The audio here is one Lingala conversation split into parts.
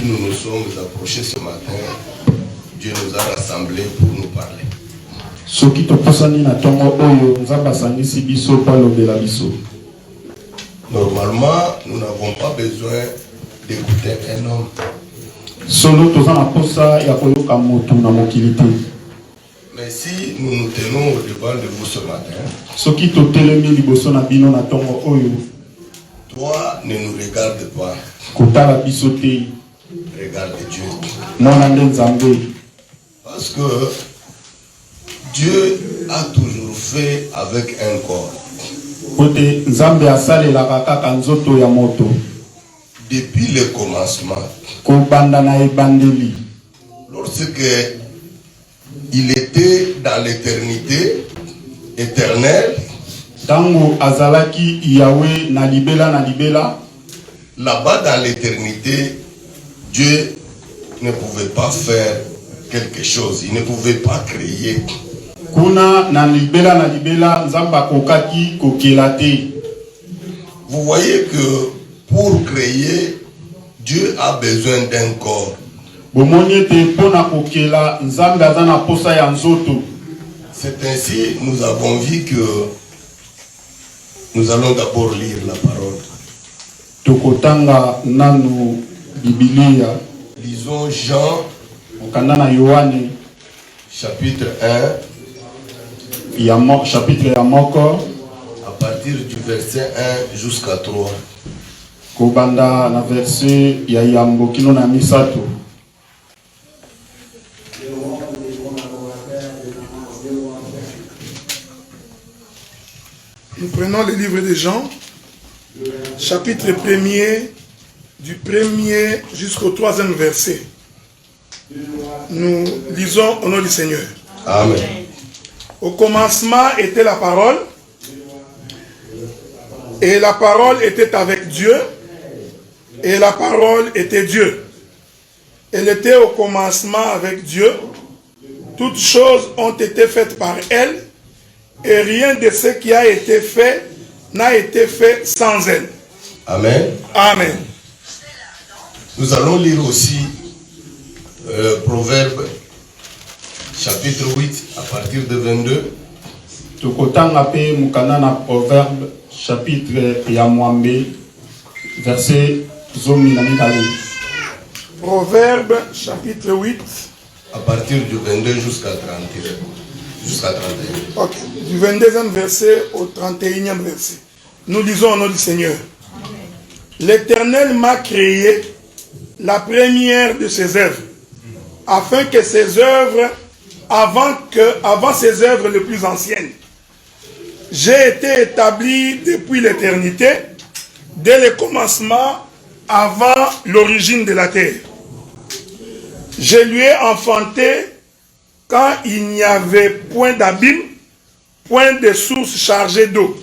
nous nous sommes approchés ce matin, Dieu nous a rassemblés pour nous parler. Normalement, nous n'avons pas besoin d'écouter un homme. Mais si nous nous tenons au-devant de vous ce matin, toi ne nous regarde pas. Regarde Dieu. Parce que Dieu a toujours fait avec un corps. Depuis le commencement, lorsque il était dans l'éternité éternelle, là-bas dans l'éternité, Dieu ne pouvait pas faire quelque chose, il ne pouvait pas créer. Vous voyez que pour créer, Dieu a besoin d'un corps. C'est ainsi nous avons vu que nous allons d'abord lire la parole. Lisons Jean chapitre 1 à partir du verset 1 jusqu'à 3. Nous prenons le livre de Jean, chapitre 1er, du 1er jusqu'au 3e verset. Nous lisons au nom du Seigneur. Amen. Au commencement était la parole, et la parole était avec Dieu, et la parole était Dieu. Elle était au commencement avec Dieu. Toutes choses ont été faites par elle, et rien de ce qui a été fait n'a été fait sans elle. Amen. Amen. Nous allons lire aussi Proverbe chapitre 8 à partir de 22. Proverbe chapitre verset Proverbe chapitre 8 à partir du 22 jusqu'à 31. Ok, du 22e verset au 31e verset. Nous lisons au nom du Seigneur. L'Éternel m'a créé la première de ses œuvres, afin que ses œuvres, avant ses œuvres les plus anciennes, j'ai été établi depuis l'éternité, dès le commencement, avant l'origine de la terre. Je lui ai enfanté quand il n'y avait point d'abîme, point de source chargée d'eau,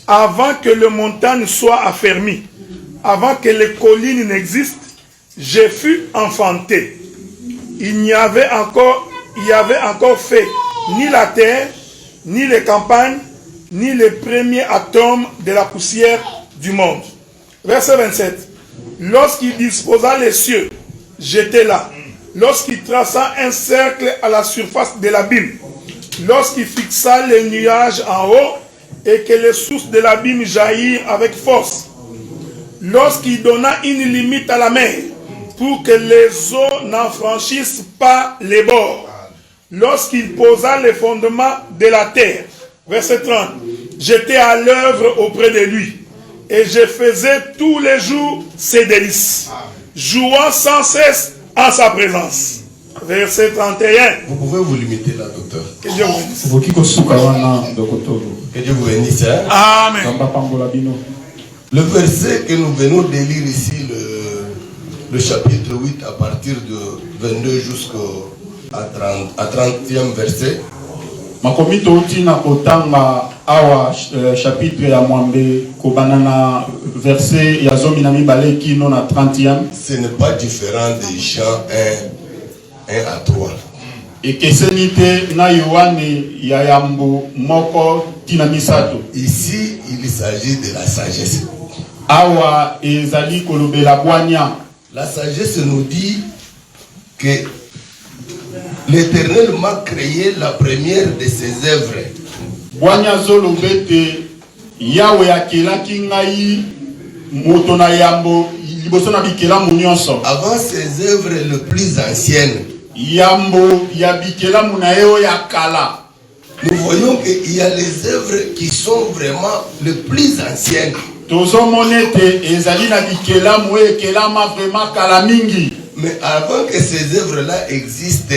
avant que les montagnes soient affermies, avant que les collines n'existent, je fus enfanté. Il n'y avait encore fait ni la terre, ni les campagnes, ni les premiers atomes de la poussière du monde. Verset 27. Lorsqu'il disposa les cieux, j'étais là. Lorsqu'il traça un cercle à la surface de l'abîme, lorsqu'il fixa les nuages en haut et que les sources de l'abîme jaillirent avec force, lorsqu'il donna une limite à la mer pour que les eaux n'en franchissent pas les bords, lorsqu'il posa les fondements de la terre. Verset 30. J'étais à l'œuvre auprès de lui et je faisais tous les jours ses délices, jouant sans cesse en sa présence. Verset 31. Vous pouvez vous limiter là, docteur. Que Dieu vous bénisse. Que Dieu vous bénisse. Hein? Amen. Le verset que nous venons de lire ici, le chapitre 8, à partir de 22 jusqu'au 30e verset. Chapitre ya mwambe kobanana verset ya zomi na mibale kino na 30e. Ce n'est pas différent de Jean 1 à 3. Et que senite na Yohane ya yambo moko tina misato. Ici, il s'agit de la sagesse. Awa ezali kolobela bwanya. La sagesse nous dit que l'Éternel m'a créé la première de ses œuvres. Bwanya zolobete Yahweh akelaki ngai moto na yambo liboso na bikela munyonso. Avant ses œuvres les plus anciennes, Yambo ya bikela munayo ya kala. nous voyons qu'il y a les œuvres qui sont vraiment les plus anciennes. Tozo monete ezali na bikela mu ekela ma vraiment kala mingi. Mais avant que ces œuvres-là existent,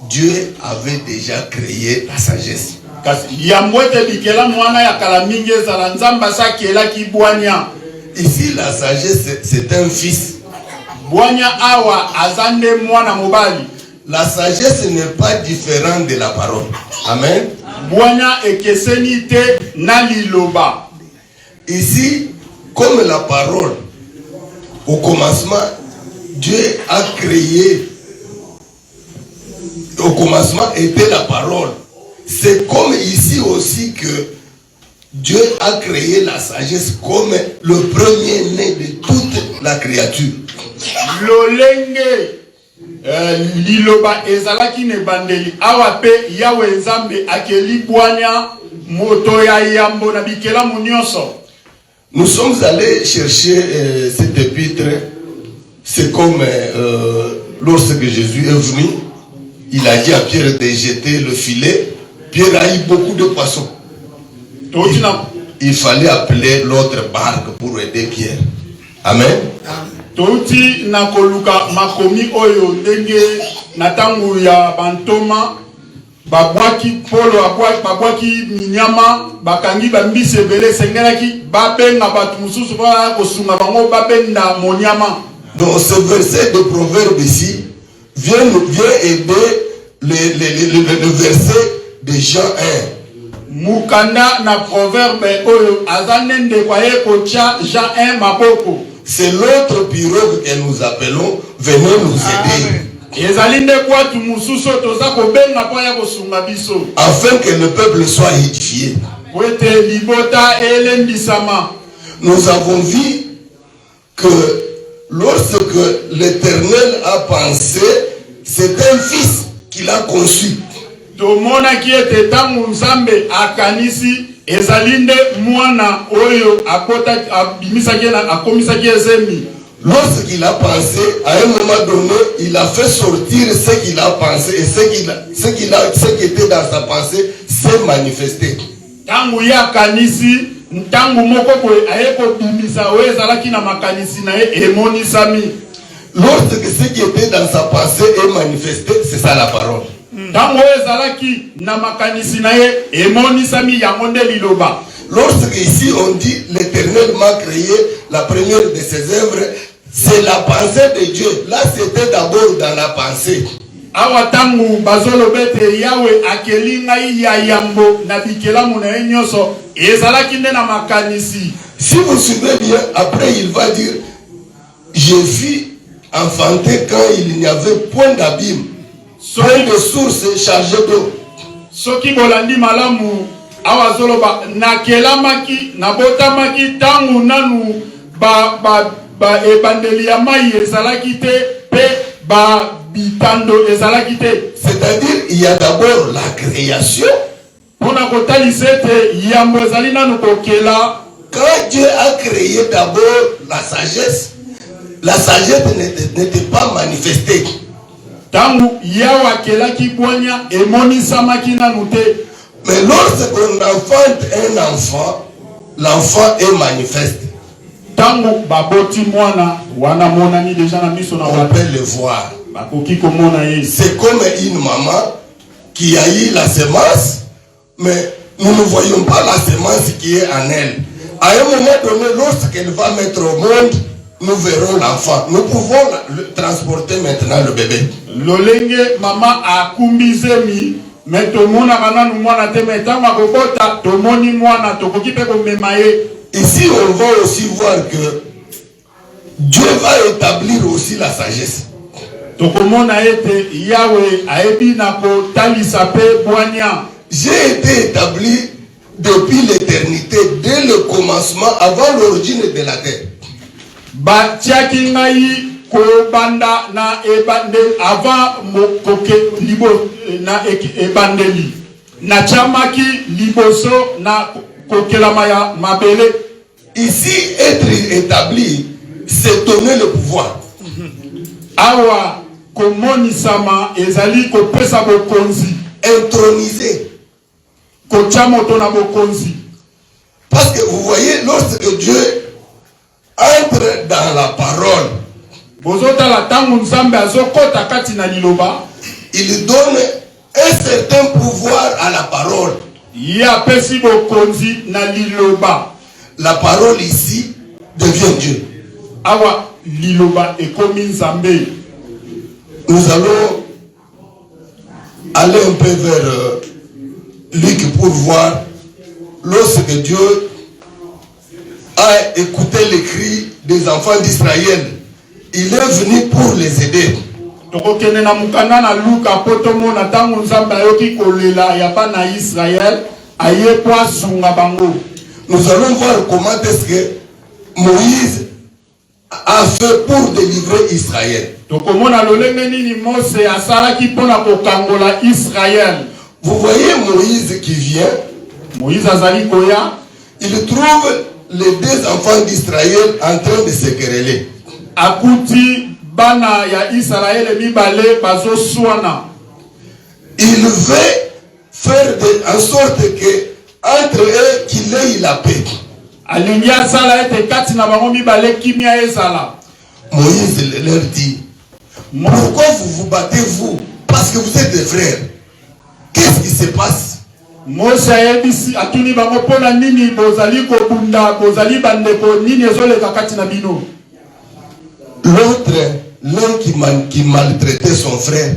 Dieu avait déjà créé la sagesse. Yambo te bikela mwana ya kala mingi ezala nzamba sa kela ki bwanya. Ici, la sagesse, c'est un fils. Bwanya awa azande mwana mobali. La sagesse n'est pas différente de la parole. Amen. Bwanya ekeseni te na liloba. Ici, comme la parole, au commencement, Dieu a créé. Au commencement était la parole. C'est comme ici aussi que Dieu a créé la sagesse comme le premier-né de toute la créature. Lolenge liloba ezalaki ne bandeli awa pe Yahweh Nzambe akeli bwanya moto ya yambo na bikela munyonso. Nous sommes allés chercher cet épître. C'est comme lorsque Jésus est venu, il a dit à Pierre de jeter le filet. Pierre a eu beaucoup de poissons. Il fallait appeler l'autre barque pour aider Pierre. Amen. Touti na koluka makomi oyo ndenge na tangu ya bantoma babwaki polo babwaki minyama bakangi bambisi ebele sengelaki babenga batu mususu ba kosunga bango babenda monyama. Donc ce verset de Proverbe ici vient aider le verset de Jean 1. Mukanda na proverbe oyo azanende kwaye kocha Jean 1 maboko. C'est l'autre pirogue que nous appelons, venez nous aider. Afin que le peuple soit édifié. Nous avons vu que lorsque l'Éternel a pensé, c'est un fils qu'il a conçu. Ezalinde mwana oyo akota abimisaki na akomisaki ezemi. Lorsqu'il a pensé, à un moment donné, il a fait sortir ce qu'il a pensé et ce qui était dans sa pensée s'est manifesté. Tangu ya kanisi, tangu moko boye ayeko bimisa oyo ezalaki na makanisi na ye emonisami. Lorsque ce qui était dans sa pensée est manifesté, c'est ça la parole. Lorsque ici on dit l'Éternel m'a créé la première de ses œuvres, c'est la pensée de Dieu. Là c'était d'abord dans la pensée. Si vous suivez bien, après il va dire, je fus enfanté quand il n'y avait point d'abîme. Plein de sources chargées d'eau. Soki bolandi malamu awazoloba nakelamaki nabotamaki tangu nanu ba ebandeli ya mai ezalaki te pe ba bitando ezalaki te. C'est-à-dire il y a d'abord la création. Pona kotalisete yambo ezali nanu kokela. Quand Dieu a créé d'abord la sagesse n'était pas manifestée. Tangu yawa kelaki bwanya emoni samaki na nute. Mais lorsqu'on enfante un enfant, l'enfant est manifeste. Tangu baboti mwana wana monani déjà na miso na on peut le voir. Bakoki komona ye. C'est comme une maman qui a eu la semence, mais nous ne voyons pas la semence qui est en elle. À un moment donné, lorsqu'elle va mettre au monde, nous verrons l'enfant. Nous pouvons transporter maintenant le bébé. Lolenge mama akumbizemi metomona kana mwana temeta makobota tomoni mwana tokoki pe komemaye. Ici on va aussi voir que Dieu va établir aussi la sagesse. Tokomona ete Yahweh aebi na ko talisa pe bwanya. J'ai été établi depuis l'éternité, dès le commencement, avant l'origine de la terre. Batiaki ngai banda na ebande avant mokoke libo na ebandeli na chamaki liboso na kokelama ya mabele. Ici, être établi, c'est donner le pouvoir. Awa komonisama ezali kopesa bokonzi, introniser, kochamoto na bokonzi. Parce que vous voyez, lorsque Dieu entre dans la parole, il donne un certain pouvoir à la parole. La parole ici devient Dieu. Nous allons aller un peu vers Luc pour voir lorsque Dieu a écouté les cris des enfants d'Israël. Il est venu pour les aider. Nous allons voir comment est-ce que Moïse a fait pour délivrer Israël. Vous voyez Moïse qui vient. Il trouve les deux enfants d'Israël en train de se quereller. Il veut faire en sorte que entre eux qu'il ait la paix. Moïse leur dit, pourquoi vous battez vous? Parce que vous êtes des frères. Qu'est-ce qui se passe? L'autre, l'un qui maltraitait son frère,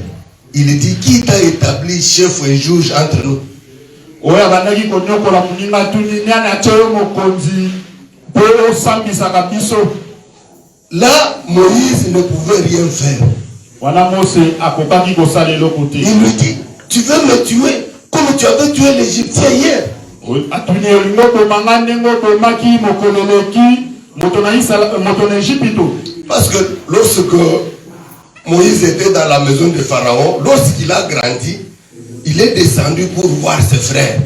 il dit, qui t'a établi chef et juge entre nous? Là, Moïse ne pouvait rien faire. Il lui dit, tu veux me tuer comme tu avais tué l'Égyptien hier. Parce que lorsque Moïse était dans la maison de Pharaon, lorsqu'il a grandi, il est descendu pour voir ses frères.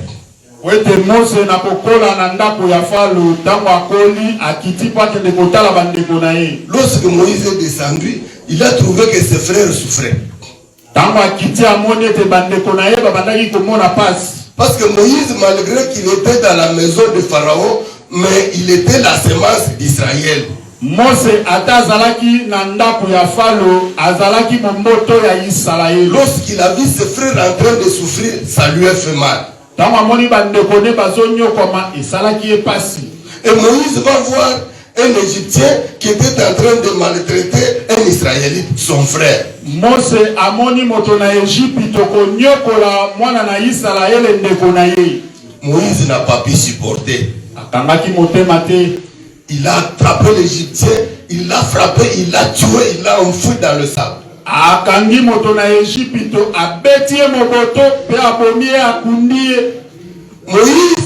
Lorsque Moïse est descendu, il a trouvé que ses frères souffraient. Parce que Moïse, malgré qu'il était dans la maison de Pharaon, mais il était la semence d'Israël. Lorsqu'il a vu ses frères en train de souffrir, ça lui a fait mal. Et Moïse va voir un Égyptien qui était en train de maltraiter un Israélite, son frère. Moïse n'a pas pu supporter. Il a attrapé l'Égyptien, il l'a frappé, il l'a tué, il l'a enfoui dans le sable. Moïse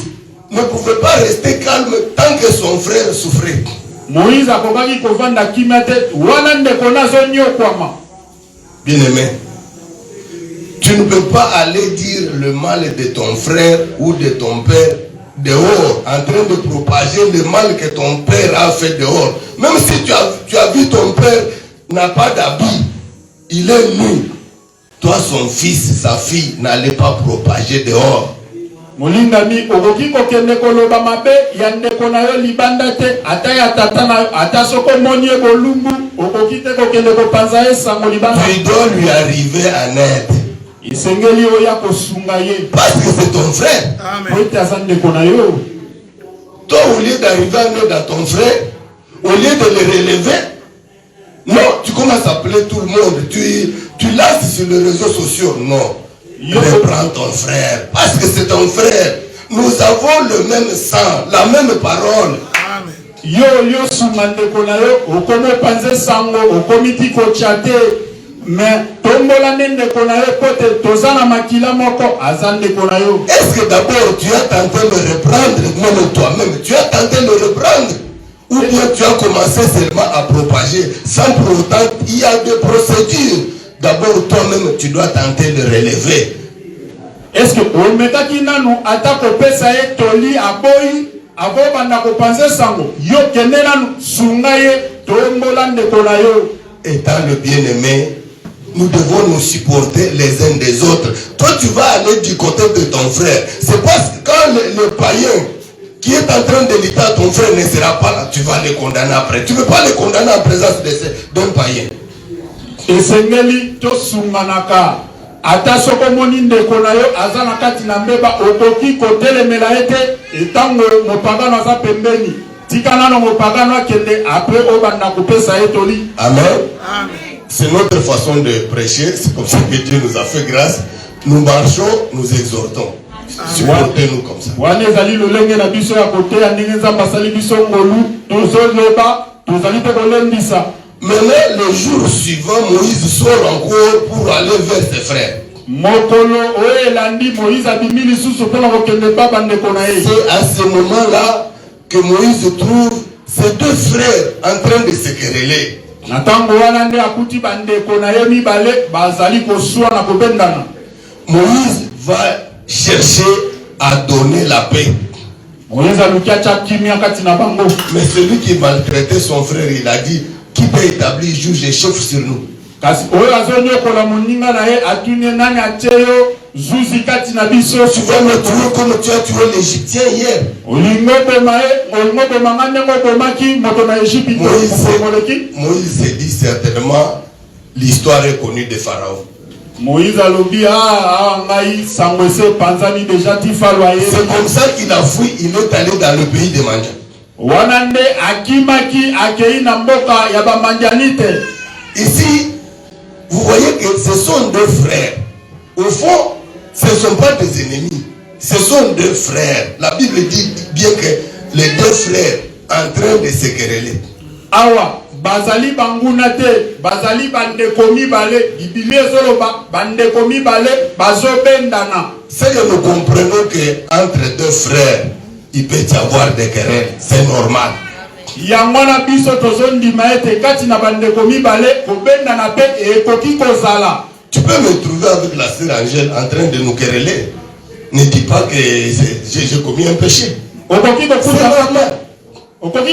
ne pouvait pas rester calme tant que son frère souffrait. Bien-aimé, tu ne peux pas aller dire le mal de ton frère ou de ton père dehors, en train de propager le mal que ton père a fait dehors. Même si tu as vu ton père n'a pas d'habit, il est nu. Toi, son fils, sa fille, n'allez pas propager dehors. Molingami okoki kokende koloba mabe ya ndeko na yo libanda te ata ya tata na ata soko monie bolumbu okoki te kokende kopanza esango libanda. Tu dois lui arriver en aide. Isengeli oya kosunga ye parce que c'est ton frère. Amen. Toi, au lieu d'arriver en aide à ton frère, au lieu de le relever, non, tu commences à appeler tout le monde, tu lances sur les réseaux sociaux. Non, reprends ton frère, parce que c'est ton frère. Nous avons le même sang, la même parole. Amen. Yo sumande kona yo okomo panze sango okomiti ko chate mais tombola nende kona yo kote tozana makila moko azande kona yo. Est-ce que d'abord tu as tenté de le reprendre, même toi-même, tu as tenté de le reprendre? Ou bien tu as commencé seulement à propager, sans pour autant, il y a des procédures. D'abord, toi-même, tu dois tenter de relever. Est-ce que on meta ki nanu atako pesa ye toli aboyi avo banda ko penser sango yo kende nanu sunga ye tombola ndeko na yo. Étant le bien-aimé, nous devons nous supporter les uns des autres. Toi, tu vas aller du côté de ton frère. C'est parce que quand le païen qui est en train de lutter à ton frère ne sera pas là, tu vas le condamner après. Tu ne peux pas le condamner en présence d'un païen. Et sengeli to sunganaka. Ata soko moni ndeko na yo azana kati na mbeba okoki kotelemela ete etango mopagano aza pembeni tikana no mopagano akende après obanda kopesa etoli. Amen. C'est notre façon de prêcher. C'est comme ça que Dieu nous a fait grâce. Nous marchons, nous exhortons. Supportez-nous comme ça. Wane ezali lolenge na biso ya kote ya ndenge nzambe asali biso ngolu tozoloba tozali pe kolembisa. Maintenant, le jour suivant, Moïse sort encore pour aller vers ses frères. C'est à ce moment-là que Moïse trouve ses deux frères en train de se quereller. Moïse va chercher à donner la paix. Mais celui qui maltraitait son frère, il a dit: qui peut établir juge et chef sur nous? Tu vas me tuer comme tu as tué l'Égyptien hier. Moïse s'est dit certainement, l'histoire est connue de Pharaon. C'est comme ça qu'il a fui, il est allé dans le pays des Mandja. Ici, vous voyez que ce sont deux frères. Au fond, ce ne sont pas des ennemis. Ce sont deux frères. La Bible dit bien que les deux frères en train de se quereller. Awa, bazali bangunate, bazali bande komi bale, ibili ezoloba, bande komi bale, bazo bendana. C'est que nous comprenons qu'entre deux frères, il peut y avoir des querelles. C'est normal. Yangwana biso tozondi maete kati na bande komi bale, kobenda na pe e koki kozala. Tu peux me trouver avec la sœur Angèle en train de nous quereller. Ne dis pas que j'ai commis un péché. Okoki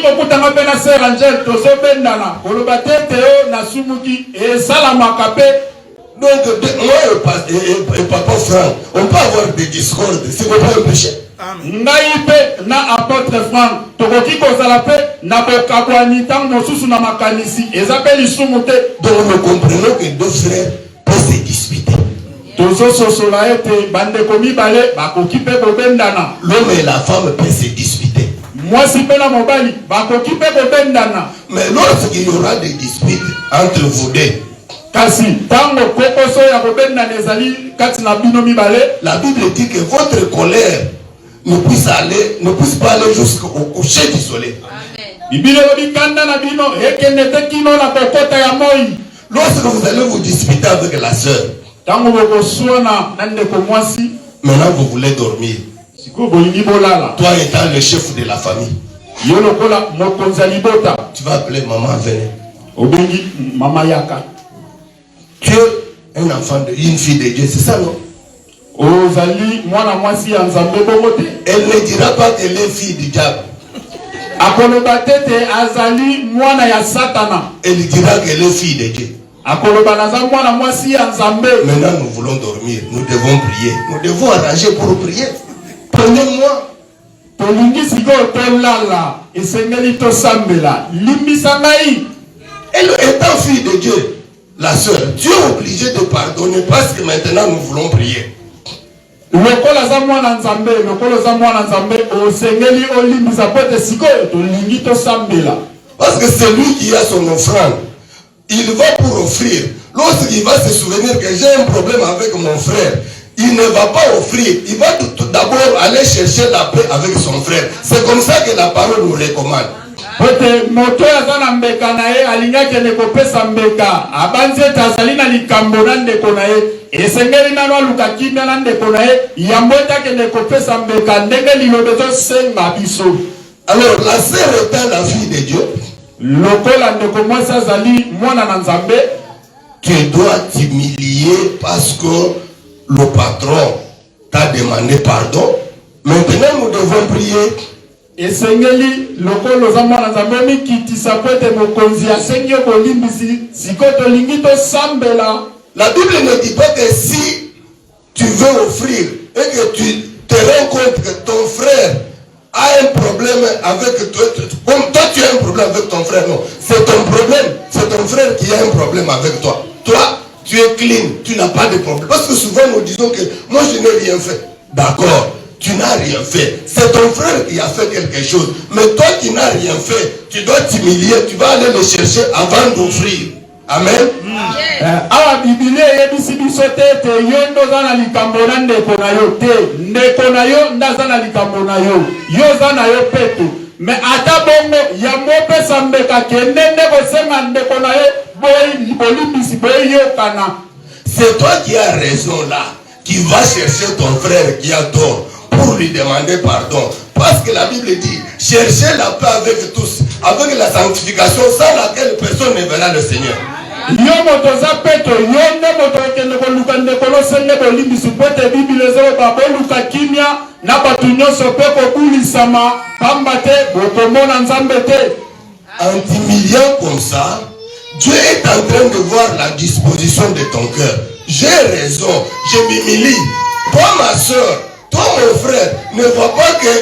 kokutanga pe na sœur Angèle tozobendana, koloba tete o na sumuki e sala makape. Donc moi et papa Franck, on peut avoir des discordes, c'est pas un péché. Ngai pe na apôtre Franck tokoki kozala pe na bokabwani tango mosusu na makanisi ezapeli sumute. Donc nous comprenons que deux frères peuvent se disputer. Tozososola ete bande komi bale bakoki pe bobendana. L'homme et la femme peuvent se disputer. Mwasi pe na mobali bakoki pe bobendana. Mais lorsqu'il y aura des disputes entre vous deux, kasi tango kokoso ya bobendana ezali kati na bino mibale, la Bible dit que votre colère ne puisse pas aller jusqu'au coucher du soleil. Lorsque vous allez vous disputer avec la sœur, maintenant vous voulez dormir. Toi étant le chef de la famille, tu vas appeler maman, venez. Tu es un enfant une fille de Dieu, c'est ça non? Elle ne dira pas qu'elle est fille du diable. Elle dira qu'elle est fille de Dieu. Maintenant nous voulons dormir, nous devons prier. Nous devons arranger pour prier. Prenez-moi. Elle étant fille de Dieu, la sœur, tu es obligé de pardonner parce que maintenant nous voulons prier. Parce que c'est lui qui a son offrande. Il va pour offrir. Lorsqu'il va se souvenir que j'ai un problème avec mon frère, il ne va pas offrir. Il va tout d'abord aller chercher la paix avec son frère. C'est comme ça que la parole nous recommande. Alors la sœur étant la fille de Dieu, tu dois t'humilier parce que le patron t'a demandé pardon. Maintenant nous devons prier. La Bible ne dit pas que si tu veux offrir et que tu te rends compte que ton frère a un problème avec toi, comme toi tu as un problème avec ton frère, non, c'est ton problème, c'est ton frère qui a un problème avec toi. Toi, tu es clean, tu n'as pas de problème. Parce que souvent nous disons que moi je n'ai rien fait. D'accord, tu n'as rien fait. C'est ton frère qui a fait quelque chose. Mais toi qui n'as rien fait, tu dois t'humilier, tu vas aller le chercher avant d'offrir. Amen. Awa Biblia yebisi biso te yo ndoza na likambo na ndeko na yo te. Ndeko na yo ndaza na likambo na yo. Yo za na yo peto. Me ata bongo ya mopesa mbeka kende ndeko senga ndeko na ye boy bolimbisi boy yo kana. C'est toi qui as raison là, qui va chercher ton frère qui a tort pour lui demander pardon. Parce que la Bible dit, cherchez la paix avec tous, avec la sanctification sans laquelle personne ne verra le Seigneur. Yo motoza peto yo ne moto kende ko luka ndeko lo sende bolimbisi pote Bible zo ba boluka kimia na batu nyonso pe ko bulisama pamba te bokomona nzambe te. En t'humiliant comme ça, Dieu est en train de voir la disposition de ton cœur. J'ai raison, je m'humilie. Toi ma soeur, toi mon frère, ne vois pas que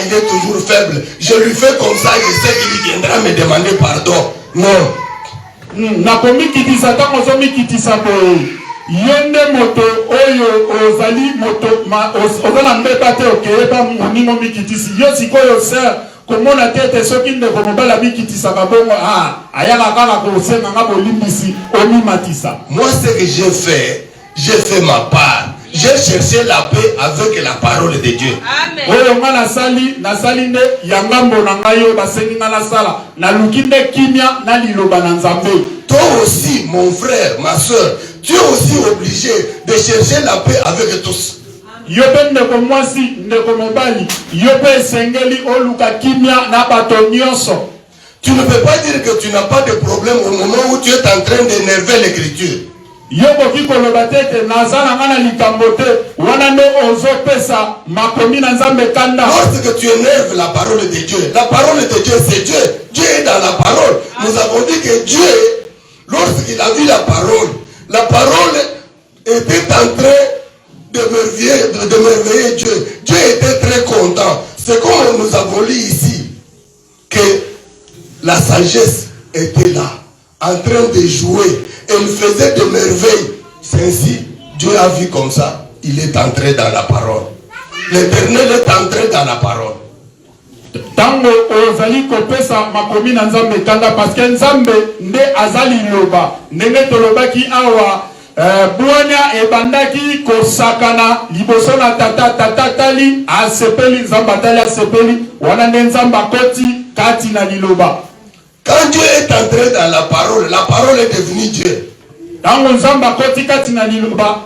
il est toujours faible. Je lui fais comme ça, je sais qu'il viendra me demander pardon. Non. Nakomi kitisa tango zomi kitisa boye. Yende moto oyo ozali moto ozana mbeta te okeyeba moningo mikitisi. Yo sikoyo sir komona tete soki ndeko mobala mikitisa kabongo ayaka kaka kosenga nga bolimbisi omi matisa. Moi ce que j'ai fait ma part. J'ai cherché la paix avec la parole de Dieu. Amen. Oyo nga nasali nde yangambo na ngayo basengi nga nasala na lukinde kimia na liloba na nzambe. Toi aussi mon frère, ma soeur, tu es aussi obligé de chercher la paix avec tous. Yo pe ndeko mwasi ndeko mobali yo pe sengeli oluka kimia na bato nyonso. Tu ne peux pas dire que tu n'as pas de problème au moment où tu es en train d'énerver l'écriture. Lorsque tu énerves la parole de Dieu, la parole de Dieu c'est Dieu. Dieu est dans la parole. Nous avons dit que Dieu, lorsqu'il a vu la parole était en train de merveiller Dieu. Dieu était très content. C'est comme nous avons lu ici que la sagesse était là, en train de jouer. Elle faisait de merveilles. C'est ainsi, Dieu a vu comme ça. Il est entré dans la parole. L'Éternel est entré dans la parole. Tango ozali kopesa makomi na nzambe kanda parce que nzambe nde azali loba ndenge tolobaki awa buanya ebandaki kosakana liboso na tata tali asepeli nzamba tali asepeli wana nde nzamba koti kati na liloba. Quand Dieu est entré dans la parole est devenue Dieu. Tango nzamba koti kati na liloba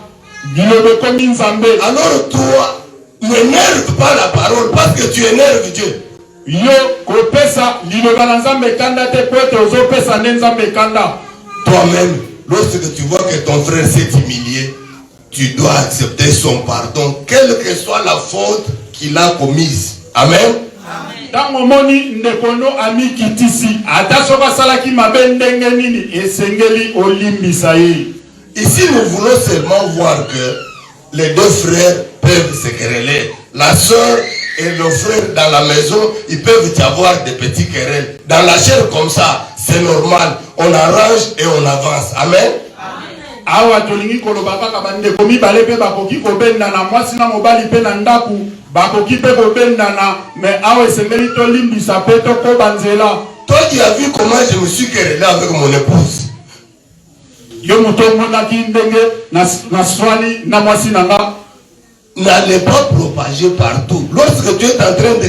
lilobe komi nzambe. Alors toi, n'énerve pas la parole parce que tu énerves Dieu. Yo kopesa liloba na nzambe kanda te pote ozo pesa nde nzambe kanda. Toi-même, lorsque tu vois que ton frère s'est humilié, tu dois accepter son pardon, quelle que soit la faute qu'il a commise. Amen. Tango moni ndekono ami kitisi ata soka salaki mabe ndenge nini esengeli olimbisa ye. Ici nous voulons seulement voir que les deux frères peuvent se quereller. La soeur et le frère dans la maison, ils peuvent y avoir des petits querelles. Dans la chair comme ça, c'est normal. On arrange et on avance. Amen. Awa tolingi koloba kaka bande komi bale pe bakoki kobenda na mwasi na mobali pe na ndaku bakoki pe kobenda na mais awa esengeli to limbisa pe to ko banzela. Toi qui as vu comment je me suis querellé avec mon épouse. Yo moto mona ki ndenge na swali na mwasi na nga. N'allez pas propager partout. Lorsque tu es en train de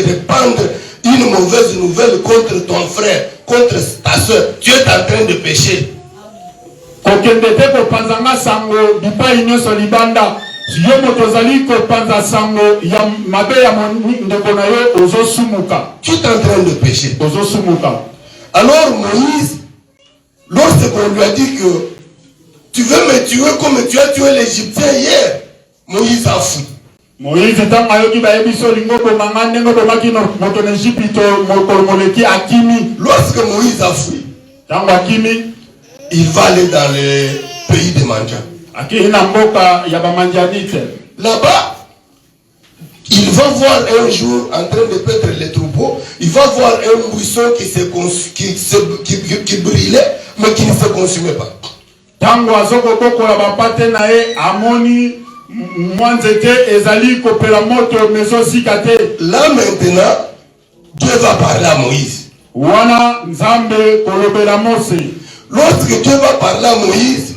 répandre une mauvaise nouvelle contre ton frère, contre ta soeur, tu es en train de pécher. Kokende te ko panzanga sango bipai nyoso libanda yo motozali ko panza sango ya mabe ya ndeko na yo ozosumuka. Tu es en train de pécher. Ozosumuka. Alors Moïse, lorsqu'on lui a dit que tu veux me tuer comme tu as tué l'Égyptien hier, Moïse a fui. Moïse tanga yoki ba ebiso lingo ko mangande ngo to makino moto na Égypte mokolo moleki akimi. Lorsque Moïse a fui, tanga akimi, il va aller dans le pays de Mandja. akina mboka ya ba Mandianite. Là-bas, il va voir un jour en train de paître les troupeaux, il va voir un buisson qui brûlait, mais qui ne se consumait pas. Tango azoko kokola ba pate na e amoni mwanzete ezali kopela moto mezo sikate. Là maintenant, Dieu va parler à Moïse. Wana nzambe kolobela Mose. Lorsque Dieu va parler à Moïse,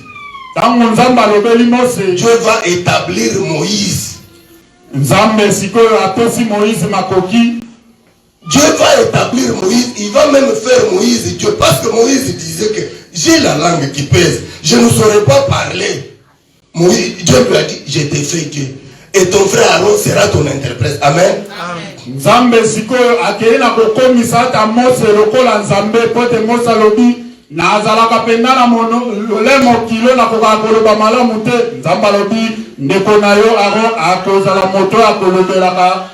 Tango nzambe alobeli Mose, Dieu va établir Moïse. Nzambe sikoyo apesi Moïse makoki. Dieu va établir Moïse, il va même faire Moïse Dieu, parce que Moïse disait que j'ai la langue qui pèse, je ne saurais pas parler. Moïse, Dieu lui a dit, je t'ai fait Dieu. Et ton frère Aaron sera ton interprète. Amen. Nzambe sikoyo akei na kokomisa ata Mose lokola nzambe pote Mose alobi na azalaka penda na lolemo kilo na koka koloba malamu te. Nzambe alobi ndeko na yo Aaron akozala moto akolobelaka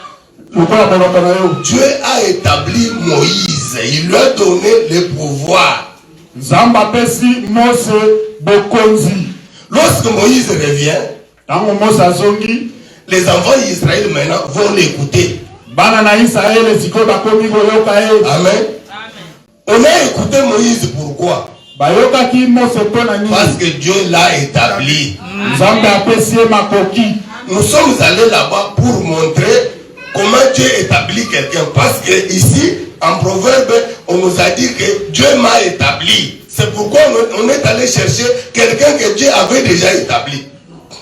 lokola koloko na yo. Dieu a établi Moïse, il lui a donné le pouvoir. Nzambe apesi Mose bokonzi. Lorsque Moïse revient, tango Mose azongi, les enfants d'Israël maintenant vont l'écouter. Bana na Israël sikoyo bakomi koyoka ye. Amen. On a écouté Moïse, pourquoi? Bayokaki Mose pona nini? Parce que Dieu l'a établi. Nzambe apesi makoki. Nous sommes allés là-bas pour montrer comment Dieu établit quelqu'un. Parce que ici, en Proverbe, on nous a dit que Dieu m'a établi. C'est pourquoi on est allé chercher quelqu'un que Dieu avait déjà établi.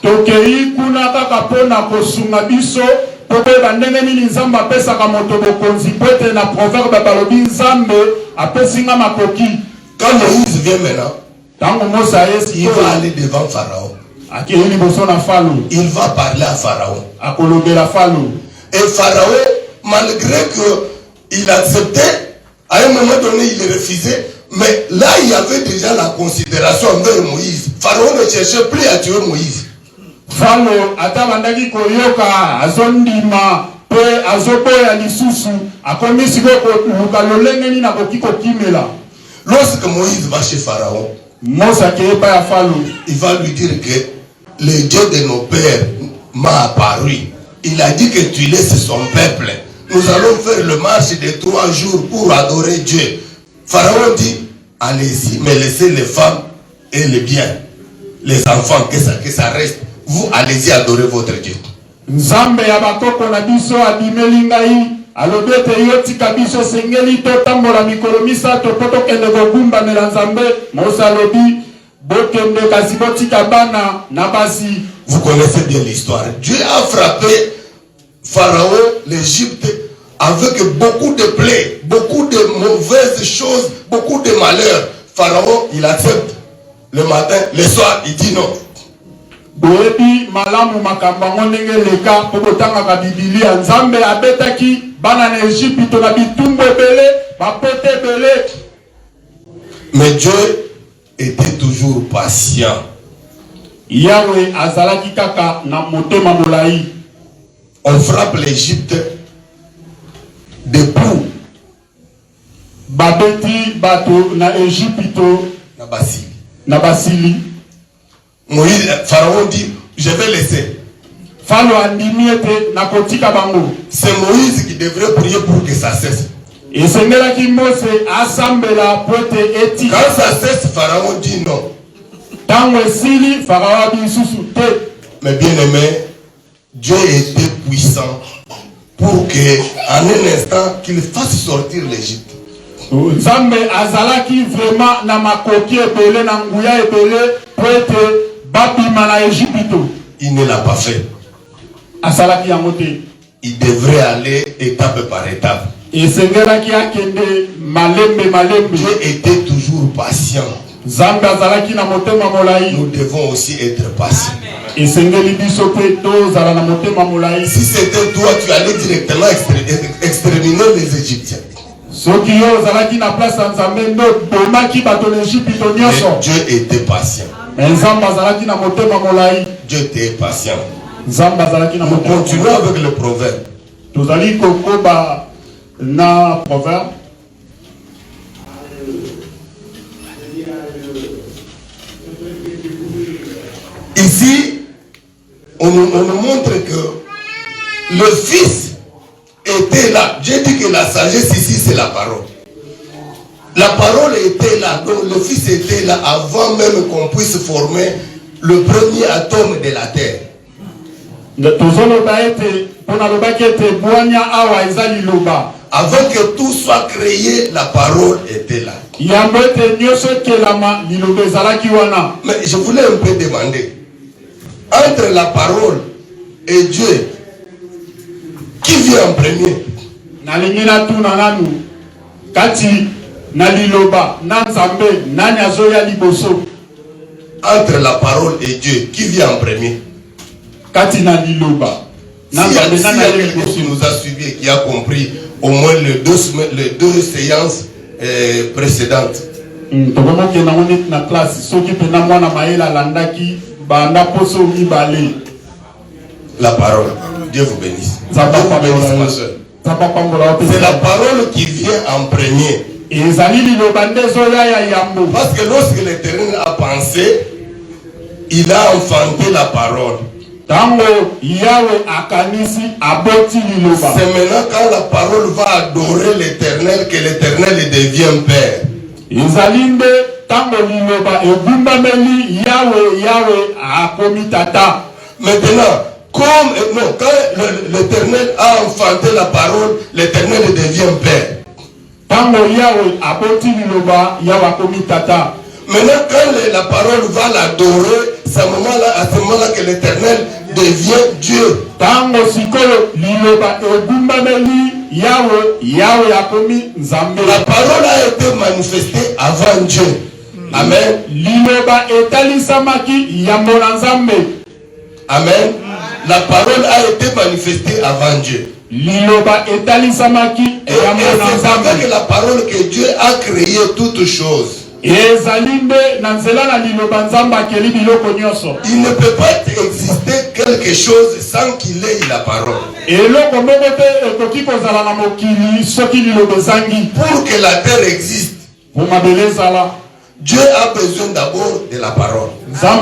Tokei kuna kaka pona kosunga biso pote bandenge nini nzambe apesaka moto bokonzi pote na proverbe balobi nzambe apesinga makoki. Quand Moïse vient maintenant, tango Mose ayesi il va aller devant Pharaon. akei liboso na Falo. Il va parler à Pharaon. Akolobela Falo. Et Pharaon, malgré qu'il acceptait, à un moment donné il refusait. Mais là il y avait déjà la considération envers Moïse. Pharaon ne cherchait plus à tuer Moïse. Falo atabandaki koyoka azondima pe azoboya lisusu akomisi ko luka lolenge ni na kokiko kimela. Lorsque Moïse va chez Pharaon, Mose akeba ya Falo, il va lui dire que le Dieu de nos pères m'a apparu. Il a dit que tu laisses son peuple. Nous allons faire le marche de 3 jours pour adorer Dieu. Pharaon dit, allez-y, mais laissez les femmes et les biens, les enfants, que ça reste. Vous allez-y adorer votre Dieu. Nzambe ya bakoko na biso abimeli ngai alobete yotika biso sengeli to tambola mikolo misato poto kende kogumba mela nzambe. Mose alobi bokende kasi botika bana na basi. Vous connaissez bien l'histoire. Dieu a frappé Pharaon, l'Égypte, avec beaucoup de plaies, beaucoup de mauvaises choses, beaucoup de malheurs. Pharaon, il accepte le matin, le soir, il dit non. Boebi malamu makambango ndenge leka pokotanga ka Biblia. Nzambe abetaki bana na Égypte na bitumbo ebele bapote ebele. Mais Dieu était toujours patient. Yahweh azalaki kaka na motema molai. On frappe l'Égypte de coups. Babeti bato na Égypte na basili. Moïse, Pharaon dit, je vais laisser. Falo andimi ete na kotika bango. C'est Moïse qui devrait prier pour que ça cesse. Et sengelaki Mose asambela pote eti. Quand ça cesse, Pharaon dit non. Tango esili Pharaon bisusu te. Mais bien aimé, Dieu était puissant pour que, en un instant, qu'il fasse sortir l'Égypte. Nzambe azalaki vraiment na makoki ebele na nguya ebele pote babima na Égypte. Il ne l'a pas fait. Asalaki yango te. Il devrait aller étape par étape. Et sengelaki akende malembe malembe. Dieu était toujours patient. Nzambe azalaki na motema molai. Nous devons aussi être patients. Si c'était toi, tu allais directement exterminer les Égyptiens. Mais Dieu était patient. Dieu était patient. Nous continuons avec le proverbe. Ici, on nous montre que le Fils était là. J'ai dit que la sagesse ici, c'est la parole. La parole était là, donc le Fils était là avant même qu'on puisse former le premier atome de la terre. Avant que tout soit créé, la parole était là. Mais je voulais un peu demander, entre la parole et Dieu, qui vient en premier? Entre la parole et Dieu, qui vient en premier? S'il y a quelqu'un qui nous a suivi et qui a compris au moins les deux séances précédentes. La parole. Dieu vous bénisse. Dieu vous bénisse, ma soeur. C'est la parole qui vient en premier. Parce que lorsque l'Éternel a pensé, il a enfanté la parole. C'est maintenant quand la parole va adorer l'Éternel que l'Éternel devient Père. Maintenant, quand l'Éternel a enfanté la parole, l'Éternel devient Père. Maintenant, quand la parole va l'adorer, c'est à ce moment-là que l'Éternel devient Dieu. La parole a été manifestée avant Dieu. Amen. Amen. La parole a été manifestée avant Dieu. Et c'est avec la parole que Dieu a créé toutes choses. Il ne peut pas exister quelque chose sans qu'il ait la parole. Pour que la terre existe, Dieu a besoin d'abord de la parole. Parce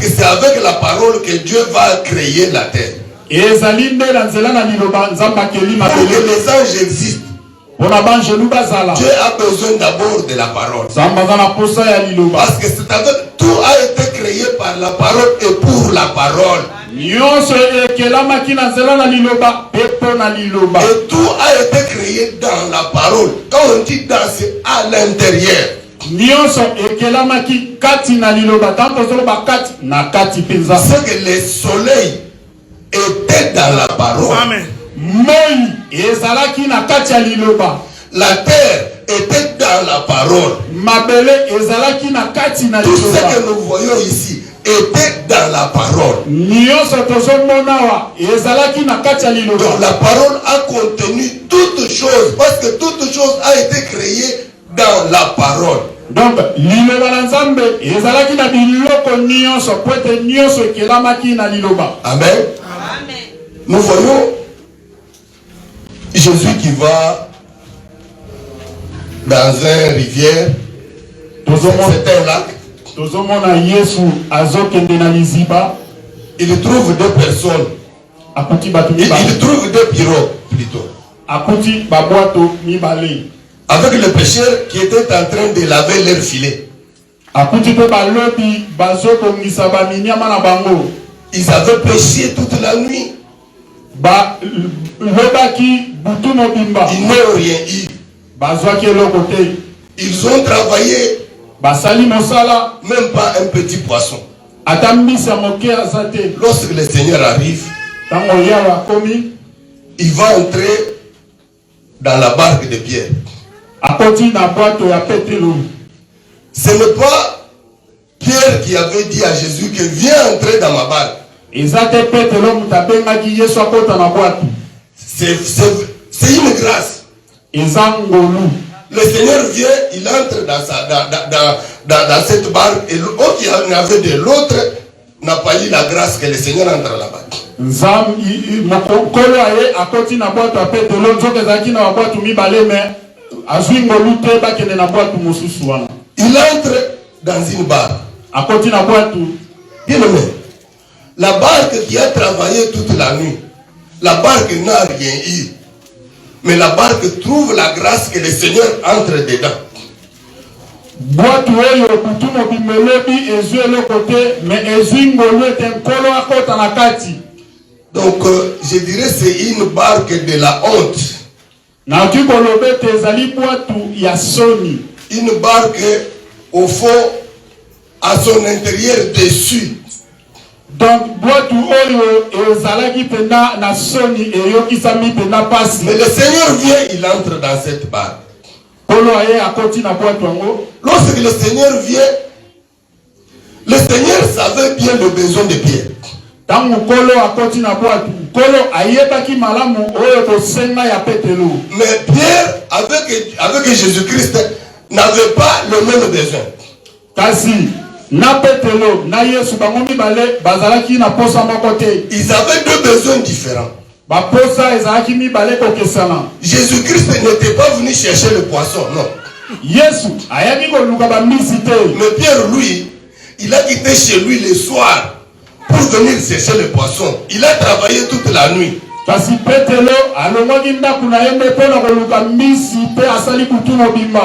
que c'est avec la parole que Dieu va créer la terre. Pour que les anges existent, Dieu a besoin d'abord de la parole. Parce que c'est avec, tout a été créé par la parole et pour la parole. Et tout a été créé dans la parole. Quand on dit dans, c'est à l'intérieur. C'est que le soleil était dans la parole. Amen. La terre était dans la parole. Tout ce que nous voyons ici était dans la parole. Donc la parole a contenu toutes choses, parce que toutes choses a été créées dans la parole. Donc, Amen. Nous voyons Jésus qui va dans une rivière, c'est un lac. Il trouve deux personnes. Il trouve deux pirogues plutôt. Avec le pêcheur qui était en train de laver leur filet. Ils avaient pêché toute la nuit. Ils n'ont rien eu. Ils ont travaillé, même pas un petit poisson. Lorsque le Seigneur arrive, il va entrer dans la barque de Pierre. Ce n'est pas Pierre qui avait dit à Jésus que viens entrer dans ma barque. C'est une grâce. Le Seigneur vient, il entre dans cette barque et l'autre qui en avait de l'autre n'a pas eu la grâce que le Seigneur entre là-bas. Il entre dans une barque. Bien aimé, la barque qui a travaillé toute la nuit, la barque n'a rien eu. Mais la barque trouve la grâce que le Seigneur entre dedans. Donc, je dirais c'est une barque de la honte. Une barque, au fond, à son intérieur déçu. Donc, mais le Seigneur vient, il entre dans cette barque. Lorsque le Seigneur vient, le Seigneur savait bien le besoin de Pierre. Mais Pierre, avec Jésus-Christ, n'avait pas le même besoin. Ils avaient deux besoins différents. Jésus-Christ n'était pas venu chercher le poisson, non. Mais Pierre, lui, il a quitté chez lui le soir pour venir chercher le poisson. Il a travaillé toute la nuit.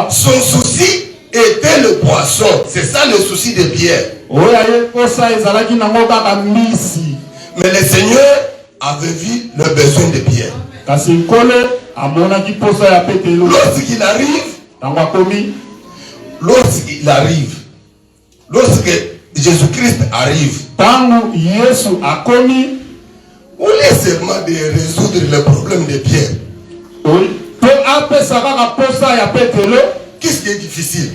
Son souci était le poisson. C'est ça le souci de Pierre. Mais le Seigneur avait vu le besoin de Pierre. Lorsque Jésus-Christ arrive, au lieu seulement de résoudre le problème de Pierre, qu'est-ce qui est difficile?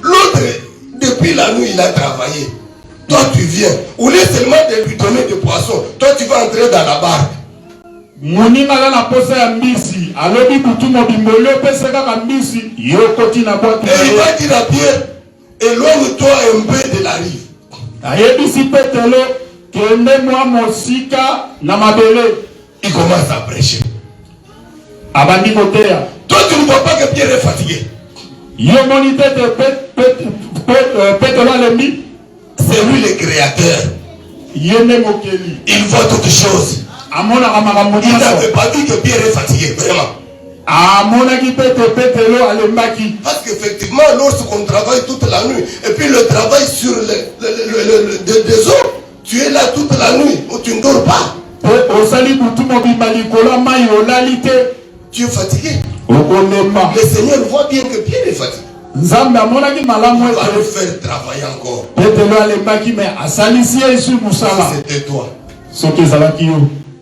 L'autre, depuis la nuit, il a travaillé. Toi, tu viens. Au lieu seulement de lui donner des poissons, toi, tu vas entrer dans la barque. Et il va dire à Pierre, éloigne-toi un peu de la rive. Il commence à prêcher. Toi, tu ne vois pas que Pierre est fatigué. C'est lui le créateur. Il voit toutes choses. Il n'avait pas dit que Pierre est fatigué, vraiment. Parce qu'effectivement, lorsqu'on travaille toute la nuit, et puis le travail sur des autres, tu es là toute la nuit, où tu ne dors pas. Tu es fatigué. Le Seigneur voit bien que Pierre est fatigué. Il va le faire travailler encore. C'était toi.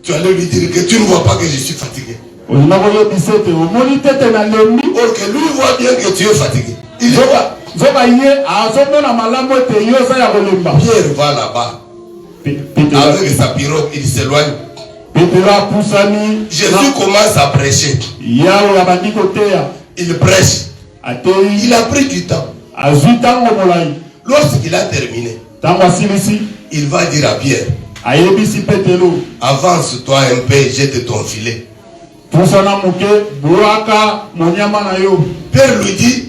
Tu allais lui dire que tu ne vois pas que je suis fatigué. Or que lui voit bien que tu es fatigué. Il va. Pierre va là-bas. Avec sa pirogue, il s'éloigne. Jésus commence à prêcher. Il prêche. Il a pris du temps. Lorsqu'il a terminé, il va dire à Pierre, avance-toi un peu, jette ton filet. Pierre lui dit,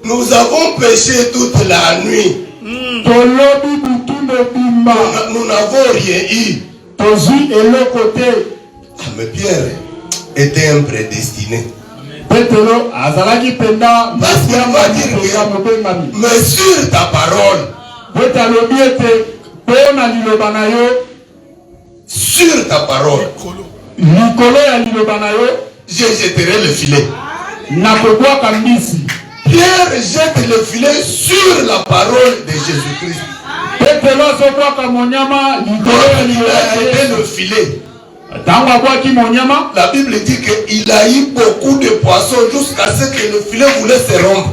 nous avons péché toute la nuit. Nous n'avons rien eu. Mais Pierre était un prédestiné. Parce qu'il va dire que, mais sur ta parole, sur ta parole, je jetterai le filet. Pierre jette le filet sur la parole de Jésus-Christ. Il a jeté le filet. La Bible dit qu'il a eu beaucoup de poissons jusqu'à ce que le filet voulait se rompre.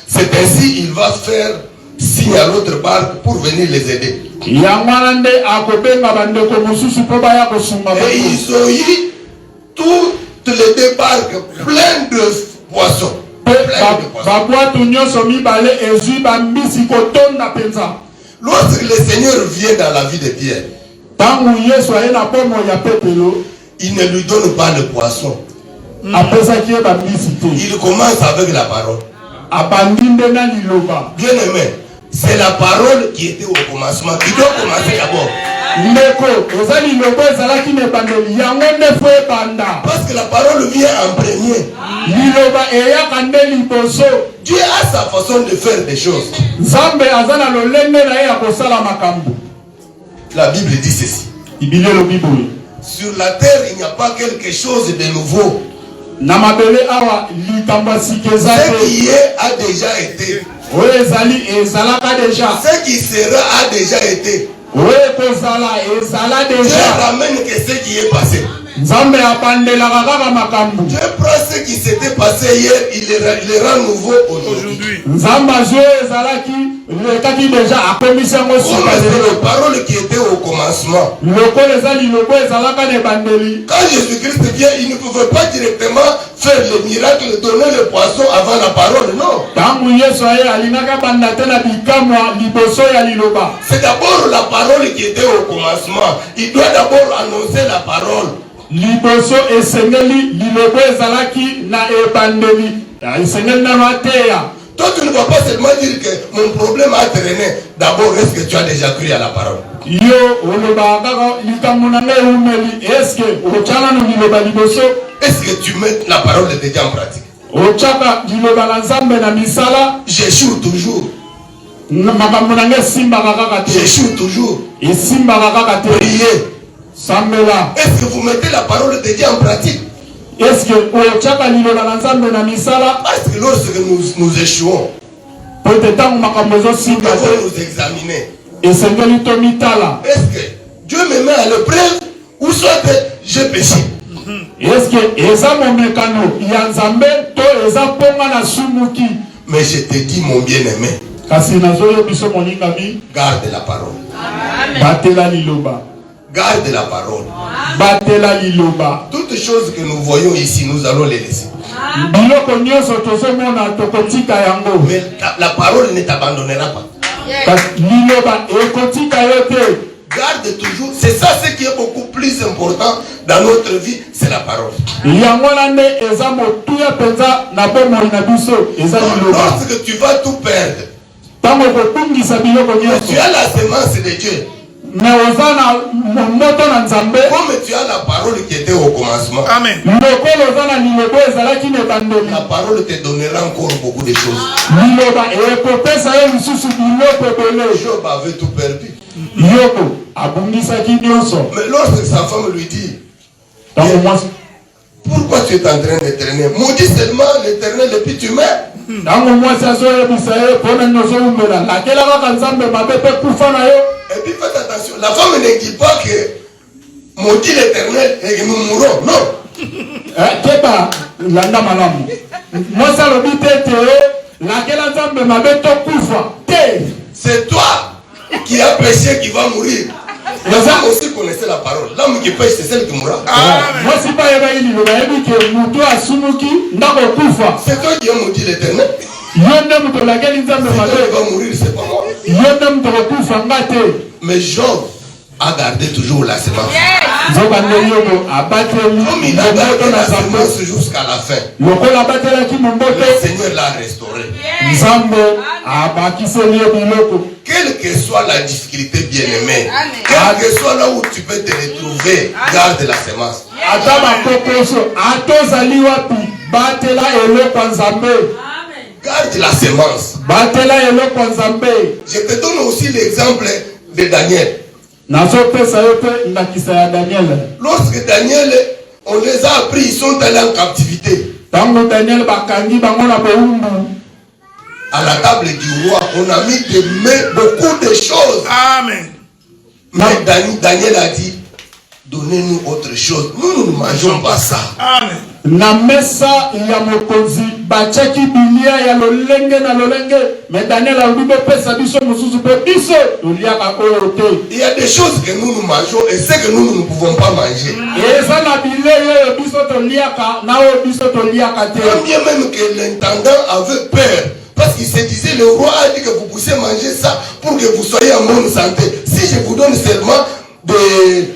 C'est ainsi il va faire signe à l'autre barque pour venir les aider. Et ils ont eu toutes les deux barques pleines de poissons. Lorsque le Seigneur vient dans la vie de Pierre, il ne lui donne pas le poisson. Il commence avec la parole. Bien aimé, c'est la parole qui était au commencement. Il doit commencer d'abord. Parce que la parole vient en premier. Dieu a sa façon de faire des choses. La Bible dit ceci. Sur la terre, il n'y a pas quelque chose de nouveau. Ce qui est a déjà été. Ce qui sera a déjà été. Dieu ramène que ce qui est passé. Dieu prend ce qui s'était passé hier, il le rend nouveau aujourd'hui. C'est la parole qui était au commencement. Quand Jésus-Christ vient, il ne pouvait pas directement faire le miracle, donner le poisson avant la parole, non. C'est d'abord la parole qui était au commencement. Il doit d'abord annoncer la parole. Toi, tu ne vas pas seulement dire que mon problème a traîné. D'abord, est-ce que tu as déjà cru à la parole? Est-ce que tu mets la parole de Dieu en pratique? J'échoue toujours. J'échoue toujours. Priez. Est-ce que vous mettez la parole de Dieu en pratique? Parce que lorsque nous échouons, nous devons nous examiner. Est-ce que Dieu me met à l'épreuve ou soit j'ai péché? Mais je te dis, mon bien-aimé, garde la parole. Garde la parole. Toutes choses que nous voyons ici, nous allons les laisser. Mais la parole ne t'abandonnera pas. Garde toujours. C'est ça ce qui est beaucoup plus important dans notre vie, c'est la parole. Lorsque tu vas tout perdre, tu as la semence de Dieu. Comme tu as la parole qui était au commencement, amen. La parole te donnera encore beaucoup de choses. Job avait tout perdu. Mais lorsque sa femme lui dit, pourquoi tu es en train de traîner? Maudit seulement l'Éternel et puis tu meurs. Et puis faites attention, la femme ne dit pas que maudit l'Éternel et que nous mourrons. Non. C'est toi qui as péché qui va mourir. La femme aussi connaissait la parole. L'homme qui pêche, c'est celle qui mourra. C'est toi qui as maudit l'Éternel. C'est toi qui va mourir, c'est pas moi. Mais Job a gardé toujours la semence. Comme il a gardé la semence jusqu'à la fin, le Seigneur l'a restauré. Quelle que soit la difficulté, bien-aimé, quel que soit là où tu peux te retrouver, garde la semence. Garde la semence. Je te donne aussi l'exemple de Daniel. Lorsque Daniel, on les a appris, ils sont allés en captivité. À la table du roi, on a mis des mains, beaucoup de choses. Amen. Mais Daniel a dit, donnez donnez-nous autre chose. Nous ne mangeons pas ça. Amen. Na mesa ya mokonzi bachaki bilia ya lolenge na lolenge mais Daniel a dit pesa biso mususu pe biso uliaka oyote. Il y a des choses que nous mangeons et ce que nous ne pouvons pas manger. Et ça na bilia biso to liaka na o biso to liaka te. Quand bien même que l'intendant avait peur parce qu'il se disait le roi a dit que vous puissiez manger ça pour que vous soyez en bonne santé. Si je vous donne seulement des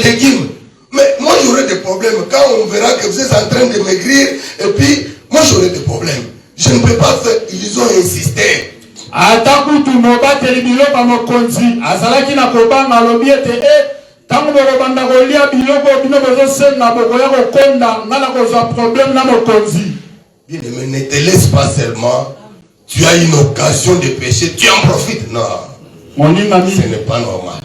légumes. Mais moi j'aurai des problèmes quand on verra que vous êtes en train de maigrir et puis moi j'aurai des problèmes. Je ne peux pas faire, ils ont insisté. Atakutu mobateli biloko mokonzi azalaki na kobanga lobiete tango bobanda kolia biloko bino bozosenga bokoya kokonda ngana kozwa problème na mokonzi. Bien aimé, ne te laisse pas seulement. Tu as une occasion de pécher, tu en profites. Non, ce n'est pas normal.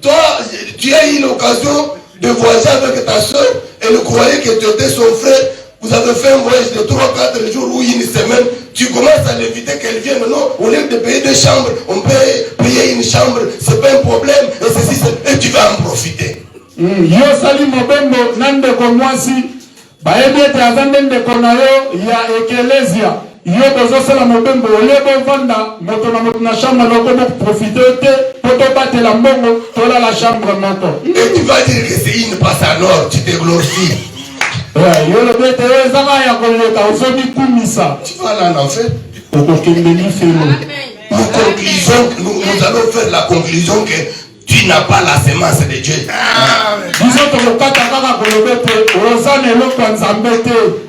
Toi, tu as eu l'occasion de voyager avec ta soeur et le croyait que tu étais son frère. Vous avez fait un voyage de 3-4 jours ou une semaine. Tu commences à l'éviter qu'elle vienne. Non, au lieu de payer 2 chambres, on peut payer une chambre. C'est pas un problème. Et ceci, et tu vas en profiter. Yo sali mobembo nande ko mwasi baebete azande ndeko na yo ya ekelesia yo bozosala mobembo olebo vanda moto na chambre loko bo profiter te poto batela mbongo tola la chambre moto. Et tu vas dire que c'est une passe à l'or, tu te glorifies. Yo le bete ezaka ya koleka ozobi kumisa. Tu vas aller en enfer. Okokembeli felo. Nous allons faire la conclusion que tu n'as pas la semence de Dieu.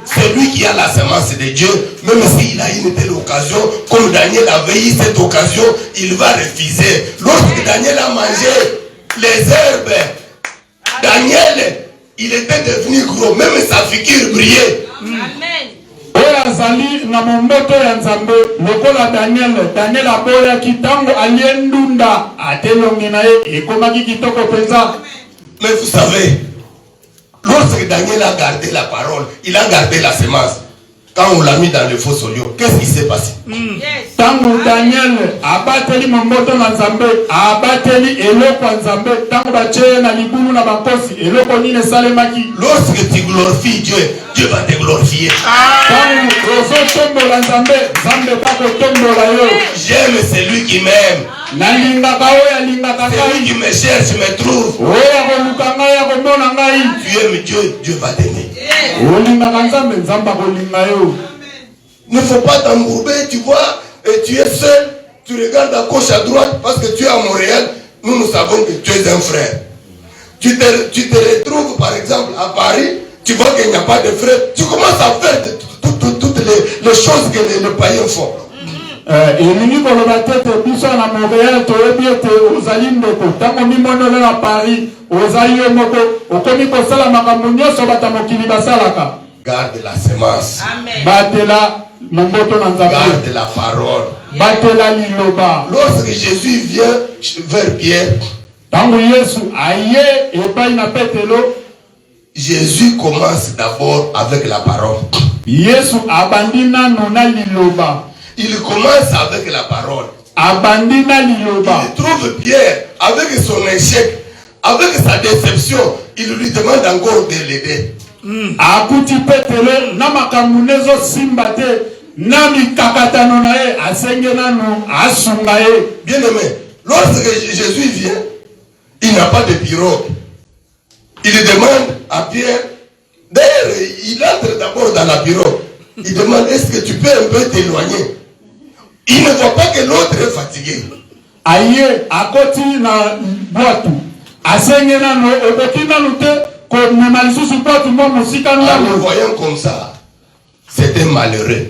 Celui qui a la semence de Dieu, même s'il a une telle occasion, comme Daniel avait eu cette occasion, il va refuser. Lorsque Daniel a mangé les herbes, Daniel, il était devenu gros, même sa figure brillait. Amen. Azali na momboto ya nzambe lokola Daniel aboya kitango aliendunda atelongi na ye ekomaki kitoko penza. Mais vous savez, lorsque Daniel a gardé la parole, il a gardé la semence. Quand on l'a mis dans le faux solio, qu'est-ce qui s'est passé? Tango Daniel abateli momboto na nzambe abateli eloko nzambe tango bache na libulu na bakosi eloko nini salemaki. Lorsque tu glorifies Dieu, Dieu va te glorifier. J'aime celui qui m'aime. Celui qui me cherche me trouve. Tu aimes Dieu, Dieu va t'aimer. Ne faut pas t'embourber, tu vois, et tu es seul, tu regardes à gauche, à droite, parce que tu es à Montréal, nous savons que tu es un frère. Tu te retrouves par exemple à Paris, tu vois qu'il n'y a pas de frère, tu commences à faire toutes les choses que les païens font. Elingi koloba tete biso na Montréal toyebi ete ozali ndeko tango mimonolo na Paris ozali yo moko okomi kosala makambo nyonso bata mokili basalaka. Garde la semence. Batela momboto na nzambe. Garde la parole. Batela liloba. Lorsque Jésus vient vers Pierre, tango Yesu aye epai na Petelo, Jésus commence d'abord avec la parole. Yesu abandina nona liloba. Il commence avec la parole. Abandina liloba. Il trouve Pierre avec son échec, avec sa déception. Il lui demande encore de l'aider. Akuti Petelo na makamunezo simbate na mikakatano na e asenge nanu asunga e. Bien aimé, lorsque Jésus vient, il n'a pas de pirogue. Il demande à Pierre, d'ailleurs il entre d'abord dans la pirogue. Il demande, est-ce que tu peux un peu t'éloigner? Il ne voit pas que l'autre est fatigué. Aye, akoti na boatu. Asenge nanu okoki nanu te ko memalisusu boatu mo musika En le nanu. voyant comme ça, c'était malheureux.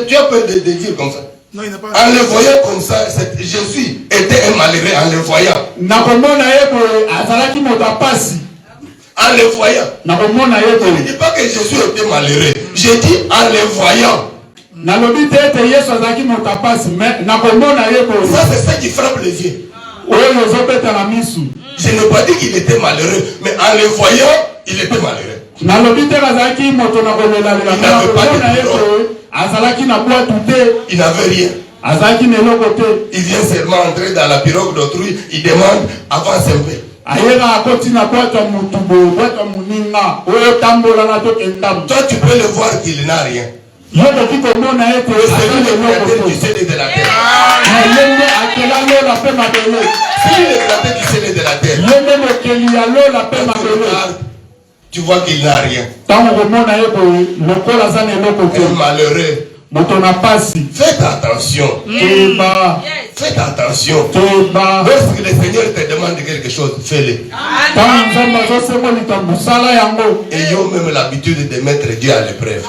Tu as peur de dire comme ça? Non, il n'a pas. En le voyant comme ça, Jésus était un malheureux en le voyant. Nakomona yeko azalaki motapasi. En le voyant. Nakomona yeko. Je ne dis pas que Jésus était malheureux. J'ai dit en le voyant. Nalobi tete Yesu azalaki motapasi mais nakomona yeko. Ça c'est ça qui frappe les yeux. Oyo zobeta na misu. Je n'ai pas dit qu'il était malheureux, mais en le voyant, il était malheureux. Nalobi tete azalaki moto na kolela Il n'avait pas de yeko Il n'avait rien. Il vient seulement entrer dans la pirogue d'autrui, il demande, avance un peu. Toi, tu peux le voir qu'il n'a rien. C'est lui le créateur du ciel et de la terre. C'est lui le créateur du ciel et de la terre. Tu vois qu'il n'a rien. Un malheureux. Faites attention. Faites attention. Lorsque le Seigneur te demande quelque chose, fais-le. Ayons même l'habitude de mettre Dieu à l'épreuve.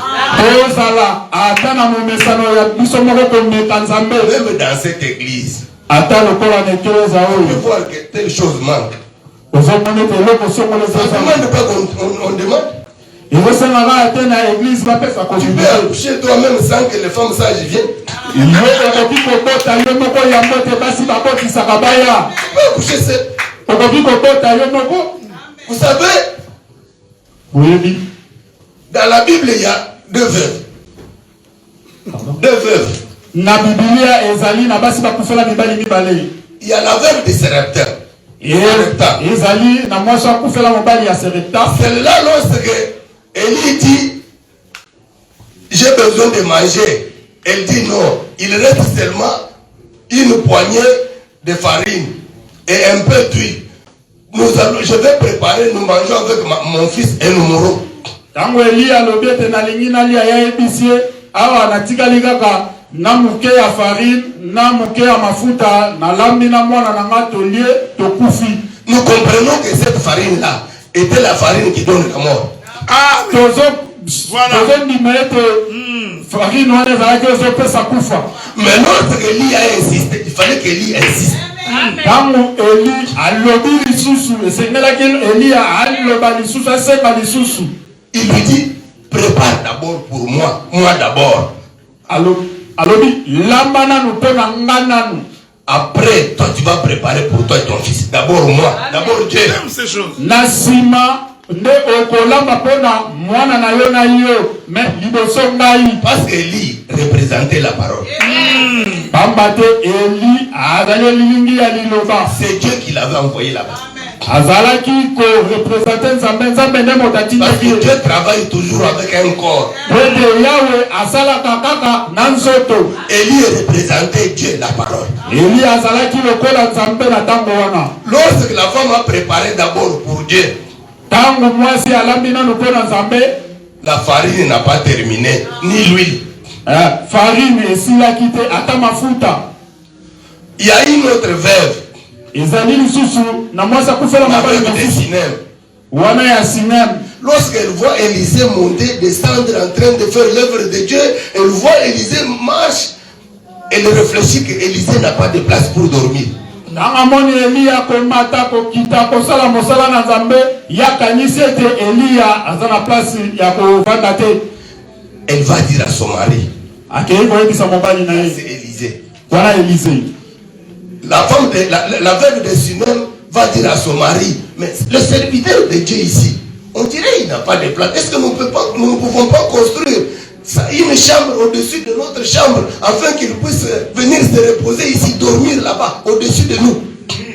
Même dans cette église, on peut voir que telle chose manque. On ne demande pas qu'on demande. Tu peux accoucher toi-même sans que les femmes sages viennent. Tu peux accoucher seul. Vous savez, dans la Bible, il y a deux veuves. Deux veuves. Il y a la veuve de Sarepta. Celle-là, lorsque Élie dit, j'ai besoin de manger. Elle dit non, il reste seulement une poignée de farine et un peu d'huile. Je vais préparer, nous mangeons avec mon fils et nous mourrons. Nous comprenons que cette farine-là était la farine qui donne la mort. Ah, voilà. Mais lorsque Élie a insisté, il fallait qu'Élie insiste. Il lui dit, prépare d'abord pour moi, moi d'abord. Après, toi tu vas préparer pour toi et ton fils. D'abord moi, d'abord Dieu. J'aime ces choses. Parce qu'Élie représentait la parole. C'est Dieu qui l'avait envoyé là-bas. Parce que Dieu travaille toujours avec un corps. Élie représentait Dieu, la parole. Lorsque la femme a préparé d'abord pour Dieu, la farine n'a pas terminé, ni l'huile. Il y a une autre veuve. La veuve de Sinem. Lorsqu'elle voit Élisée monter, descendre en train de faire l'œuvre de Dieu, elle voit Élisée marche, elle réfléchit que Élisée n'a pas de place pour dormir. Elle va dire à son mari, c'est Élisée. Voilà Élisée. La femme de la veuve de Sinem va dire à son mari, mais le serviteur de Dieu ici, on dirait qu'il n'a pas de place. Est-ce que nous ne pouvons pas construire une chambre au-dessus de notre chambre afin qu'il puisse venir se reposer ici, dormir là-bas, au-dessus de nous?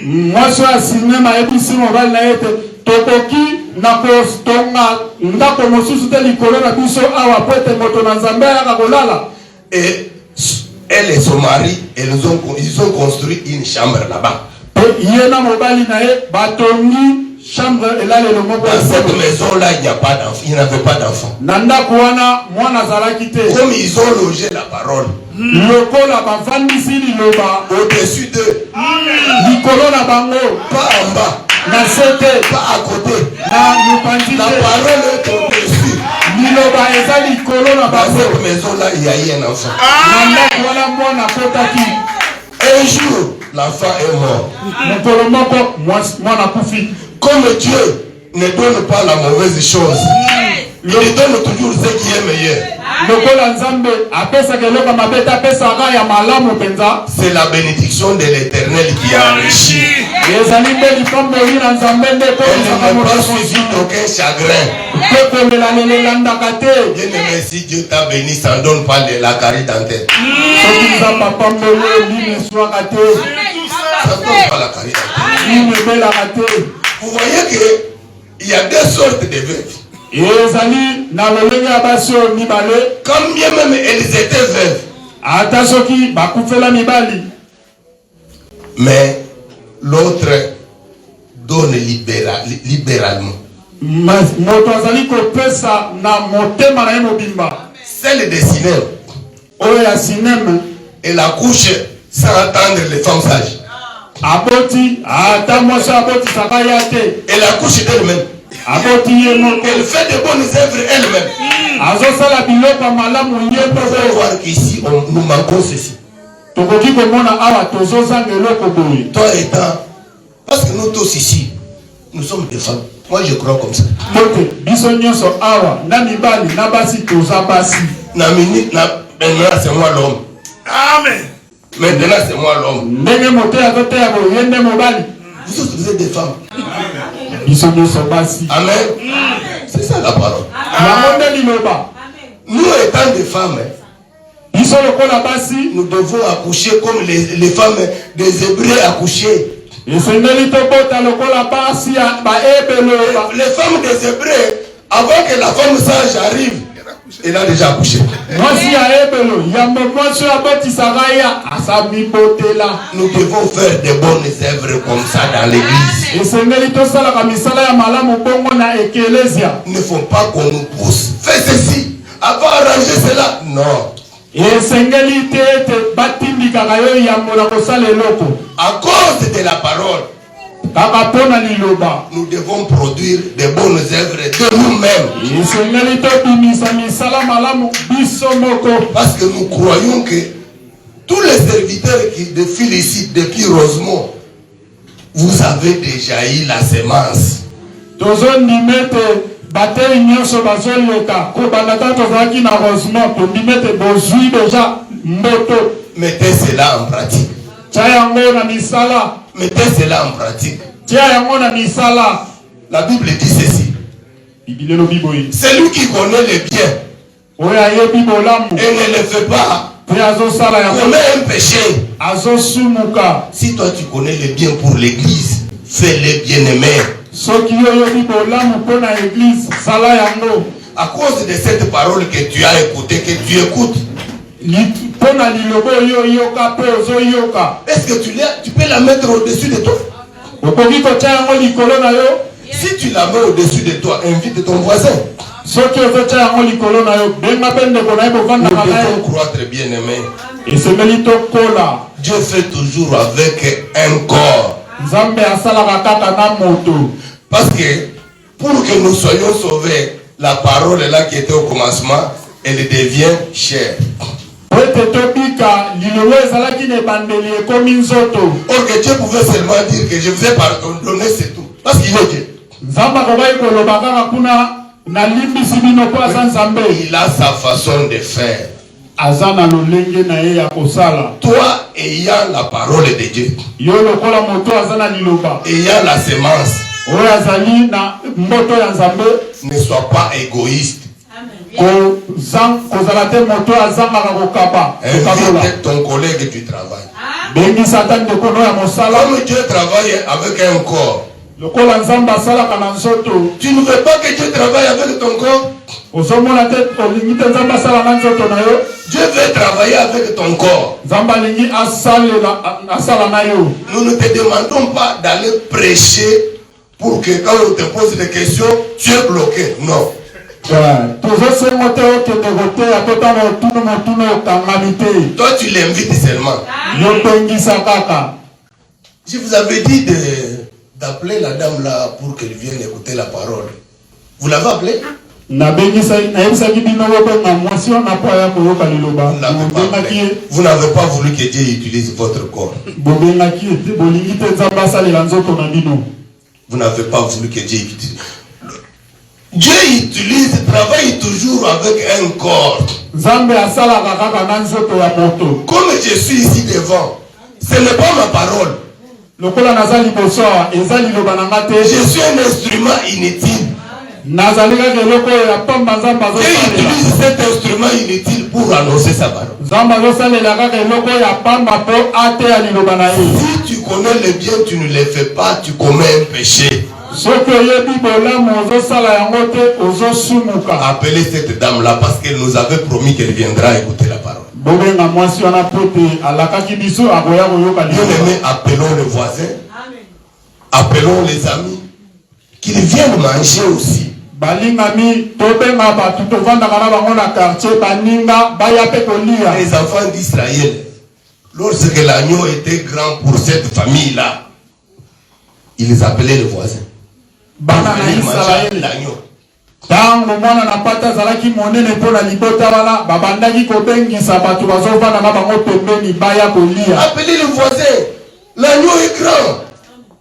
Moi, je suis Sinem à Épissi, on va l'être. Tokoki, et elle et son mari, ils ont construit une chambre là-bas. Dans cette maison-là, il n'y avait pas d'enfant. Comme ils ont logé la parole au-dessus d'eux, pas en bas, pas à côté, la parole est au-dessus. Dans cette maison-là, il y a eu un enfant. Un jour, l'enfant est mort. Comme Dieu ne donne pas la mauvaise chose, il donne toujours ce qui est meilleur. C'est la bénédiction de l'Éternel qui enrichit. Elle n'a pas suivi d'aucun chagrin. Bien-aimé, si Dieu t'a béni, ça ne donne pas de la carie dentaire. Ça ne donne pas la carie dentaire. Vous voyez qu'il y a deux sortes de veuves. Quand bien même elles étaient veuves, mais l'autre donne libéralement. Celle de Sinem, elle accouche sans attendre les femmes sages. Elle accouche d'elle-même. Elle fait de bonnes œuvres elle-même. Il faut voir qu'ici, nous manquons ceci. Toi étant, parce que nous tous ici, nous sommes des femmes. Moi je crois comme ça. Maintenant c'est moi l'homme. Amen. Maintenant c'est moi l'homme. Vous tous vous êtes des femmes. Amen. C'est ça la parole. Nous étant des femmes, nous devons accoucher comme les femmes des Hébreux accouchaient. Les femmes des Hébreux, avant que la femme sage arrive, elle a déjà accouché. Nous devons faire des bonnes œuvres comme ça dans l'église. Il ne faut pas qu'on nous pousse. Fais ceci, avant arranger cela. Non. À cause de la parole, nous devons produire des bonnes œuvres de nous-mêmes. Parce que nous croyons que tous les serviteurs qui défilent ici depuis Rosemont, vous avez déjà eu la semence. Mettez cela en pratique. Mettez cela en pratique. La Bible dit ceci. Celui qui connaît le bien et ne le fait pas commet un péché. Si toi tu connais le bien pour l'église, fais-le, bien-aimé. À cause de cette parole que tu as écoutée, que tu écoutes, est-ce que tu peux la mettre au-dessus de toi? Si tu la mets au-dessus de toi, invite ton voisin. Nous devons croître, bien-aimé. Dieu fait toujours avec un corps. Parce que pour que nous soyons sauvés, la parole là qui était au commencement, elle devient chère. Or que Dieu pouvait seulement dire que je vous ai pardonné, c'est tout. Parce qu'il est Dieu. Il a sa façon de faire. Toi ayant la parole de Dieu, ayant la semence, ne sois pas égoïste. Invite ton collègue du travail. Comme Dieu travaille avec un corps, tu ne veux pas que Dieu travaille avec ton corps? Dieu veut travailler avec ton corps. Nous ne te demandons pas d'aller prêcher pour que quand on te pose des questions, tu es bloqué. Non. Toi tu l'invites seulement. Je vous avais dit d'appeler la dame là pour qu'elle vienne écouter la parole. Vous l'avez appelée? Vous n'avez pas voulu que Dieu utilise votre corps. Vous n'avez pas voulu que Dieu utilise. Dieu travaille toujours avec un corps. Comme je suis ici devant, ce n'est pas ma parole. Je suis un instrument inutile. Dieu utilise cet instrument inutile pour annoncer sa parole. Si tu connais le bien, tu ne le fais pas, tu commets un péché. Appelez cette dame-là parce qu'elle nous avait promis qu'elle viendra écouter la parole. Bien-aimés, appelons les voisins, appelons les amis, qu'ils viennent manger aussi. Les enfants d'Israël, lorsque l'agneau était grand pour cette famille-là, ils appelaient les voisins. L'agneau. Appelez les voisins. L'agneau est grand.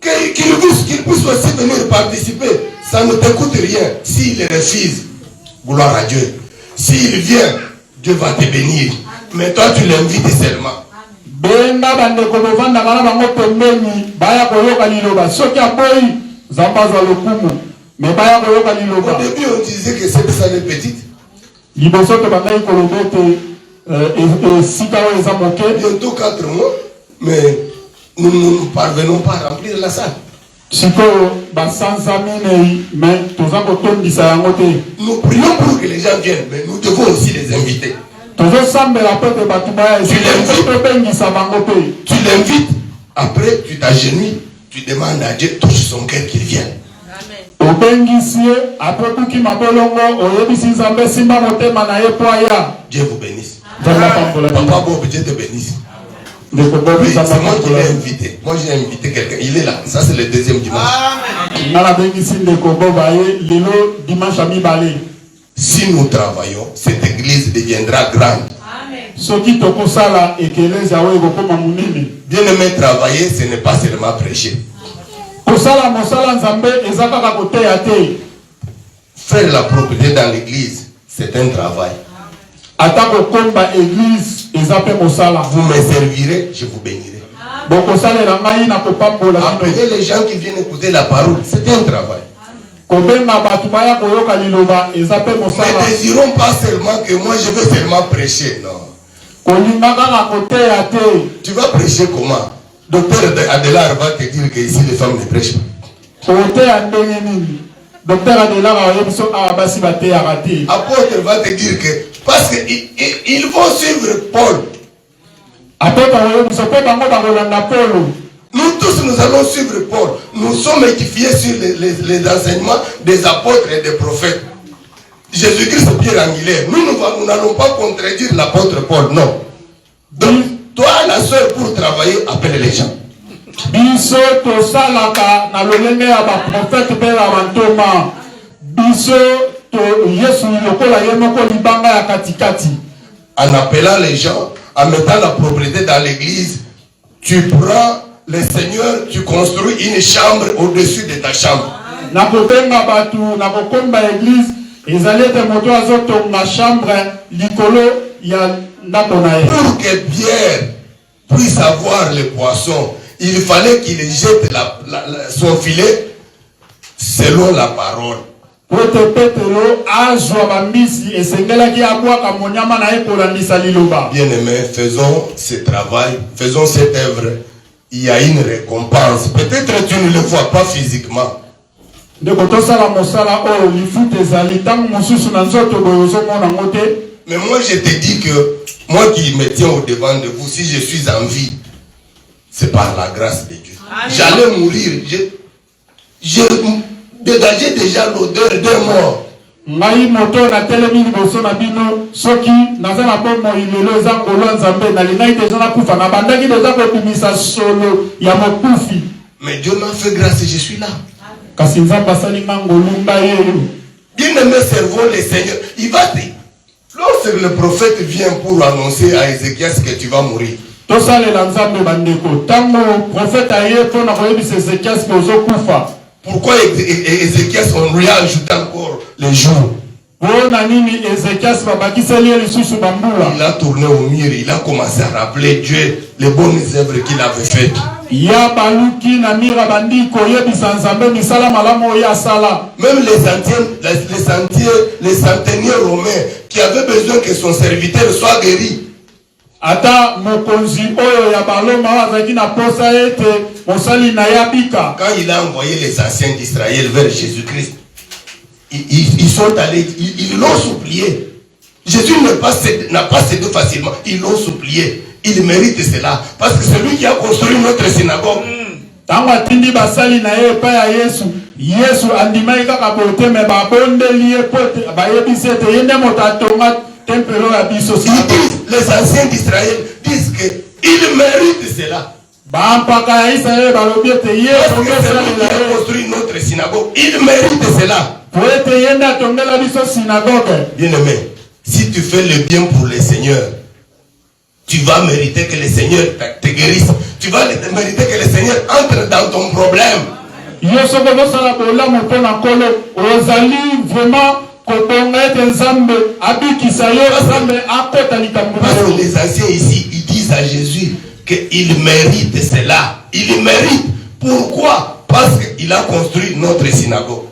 Qu'il puisse aussi venir participer. Ça ne te coûte rien. S'il refuse, gloire à Dieu. S'il vient, Dieu va te bénir. Mais toi, tu l'invites seulement. Au début, on disait que cette salle est petite. Bientôt 4 mois, mais nous ne parvenons pas à remplir la salle. Nous prions pour que les gens viennent, mais nous devons aussi les inviter. Tu l'invites, après tu t'agenouilles, tu demandes à Dieu, touche son cœur qu'il vienne. Dieu vous bénisse. Papa Bob, Dieu te bénisse. Oui, c'est moi qui l'ai invité. Moi j'ai invité quelqu'un. Il est là. Ça c'est le deuxième dimanche. Si nous travaillons, cette église deviendra grande. Bien aimé, travailler, ce n'est pas seulement prêcher. Faire la propriété dans l'église, c'est un travail. Vous me servirez, je vous bénirai. Appelez les gens qui viennent écouter la parole, c'est un travail. Mais ne désirons pas seulement que moi je veux seulement prêcher, non. Tu vas prêcher comment? Docteur Adelaar va te dire que ici les femmes ne prêchent pas. Apôtre va te dire que parce qu'ils vont suivre Paul. Nous tous nous allons suivre Paul. Nous sommes édifiés sur les enseignements des apôtres et des prophètes. Jésus-Christ est Pierre angulaire. Nous n'allons pas contredire l'apôtre Paul, non. Donc, toi, la soeur, pour travailler, appelle les gens. En appelant les gens, en mettant la propriété dans l'église, tu prends le Seigneur, tu construis une chambre au-dessus de ta chambre. Pour que Pierre puisse avoir les poissons, il fallait qu'il jette son filet selon la parole. Bien-aimés, faisons ce travail, faisons cette œuvre. Il y a une récompense. Peut-être tu ne le vois pas physiquement. Mais moi je te dis que moi qui me tiens au devant de vous, si je suis en vie, c'est par la grâce de Dieu. J'allais mourir. Je dégageais déjà l'odeur d'un mort. Mais Dieu m'a fait grâce et je suis là. Bien-aimé, servons le Seigneur. Il va te... Lorsque le prophète vient pour annoncer à Ézéchias que tu vas mourir, pourquoi Ézéchias, on lui a ajouté encore les jours. Il a tourné au mur, il a commencé à rappeler Dieu les bonnes œuvres qu'il avait faites. Même les centeniers romains qui avaient besoin que son serviteur soit guéri. Ata mokonzi oyo ya baloma azaki na posa ete mosali na yabika. Quand il a envoyé les anciens d'Israël vers Jésus-Christ, ils sont allés, ils l'ont supplié. Jésus n'a pas cédé facilement, ils l'ont supplié. Il mérite cela parce que c'est lui qui a construit notre synagogue. Tango atindi basali na ye pa ya Yesu. Yesu andimai kaka bote me babondeli ye pote bayebisi ete yende moto atonga. Les anciens d'Israël disent qu'il mérite cela. Parce que il a construit notre synagogue. Il mérite cela. Bien aimé, si tu fais le bien pour le Seigneur, tu vas mériter que le Seigneur te guérisse. Tu vas mériter que le Seigneur entre dans ton problème. Parce que les anciens ici, ils disent à Jésus qu'il mérite cela. Il mérite. Pourquoi? Parce qu'il a construit notre synagogue.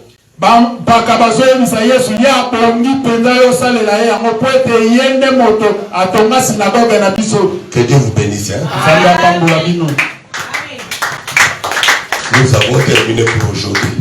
Que Dieu vous bénisse. Nous avons terminé pour aujourd'hui.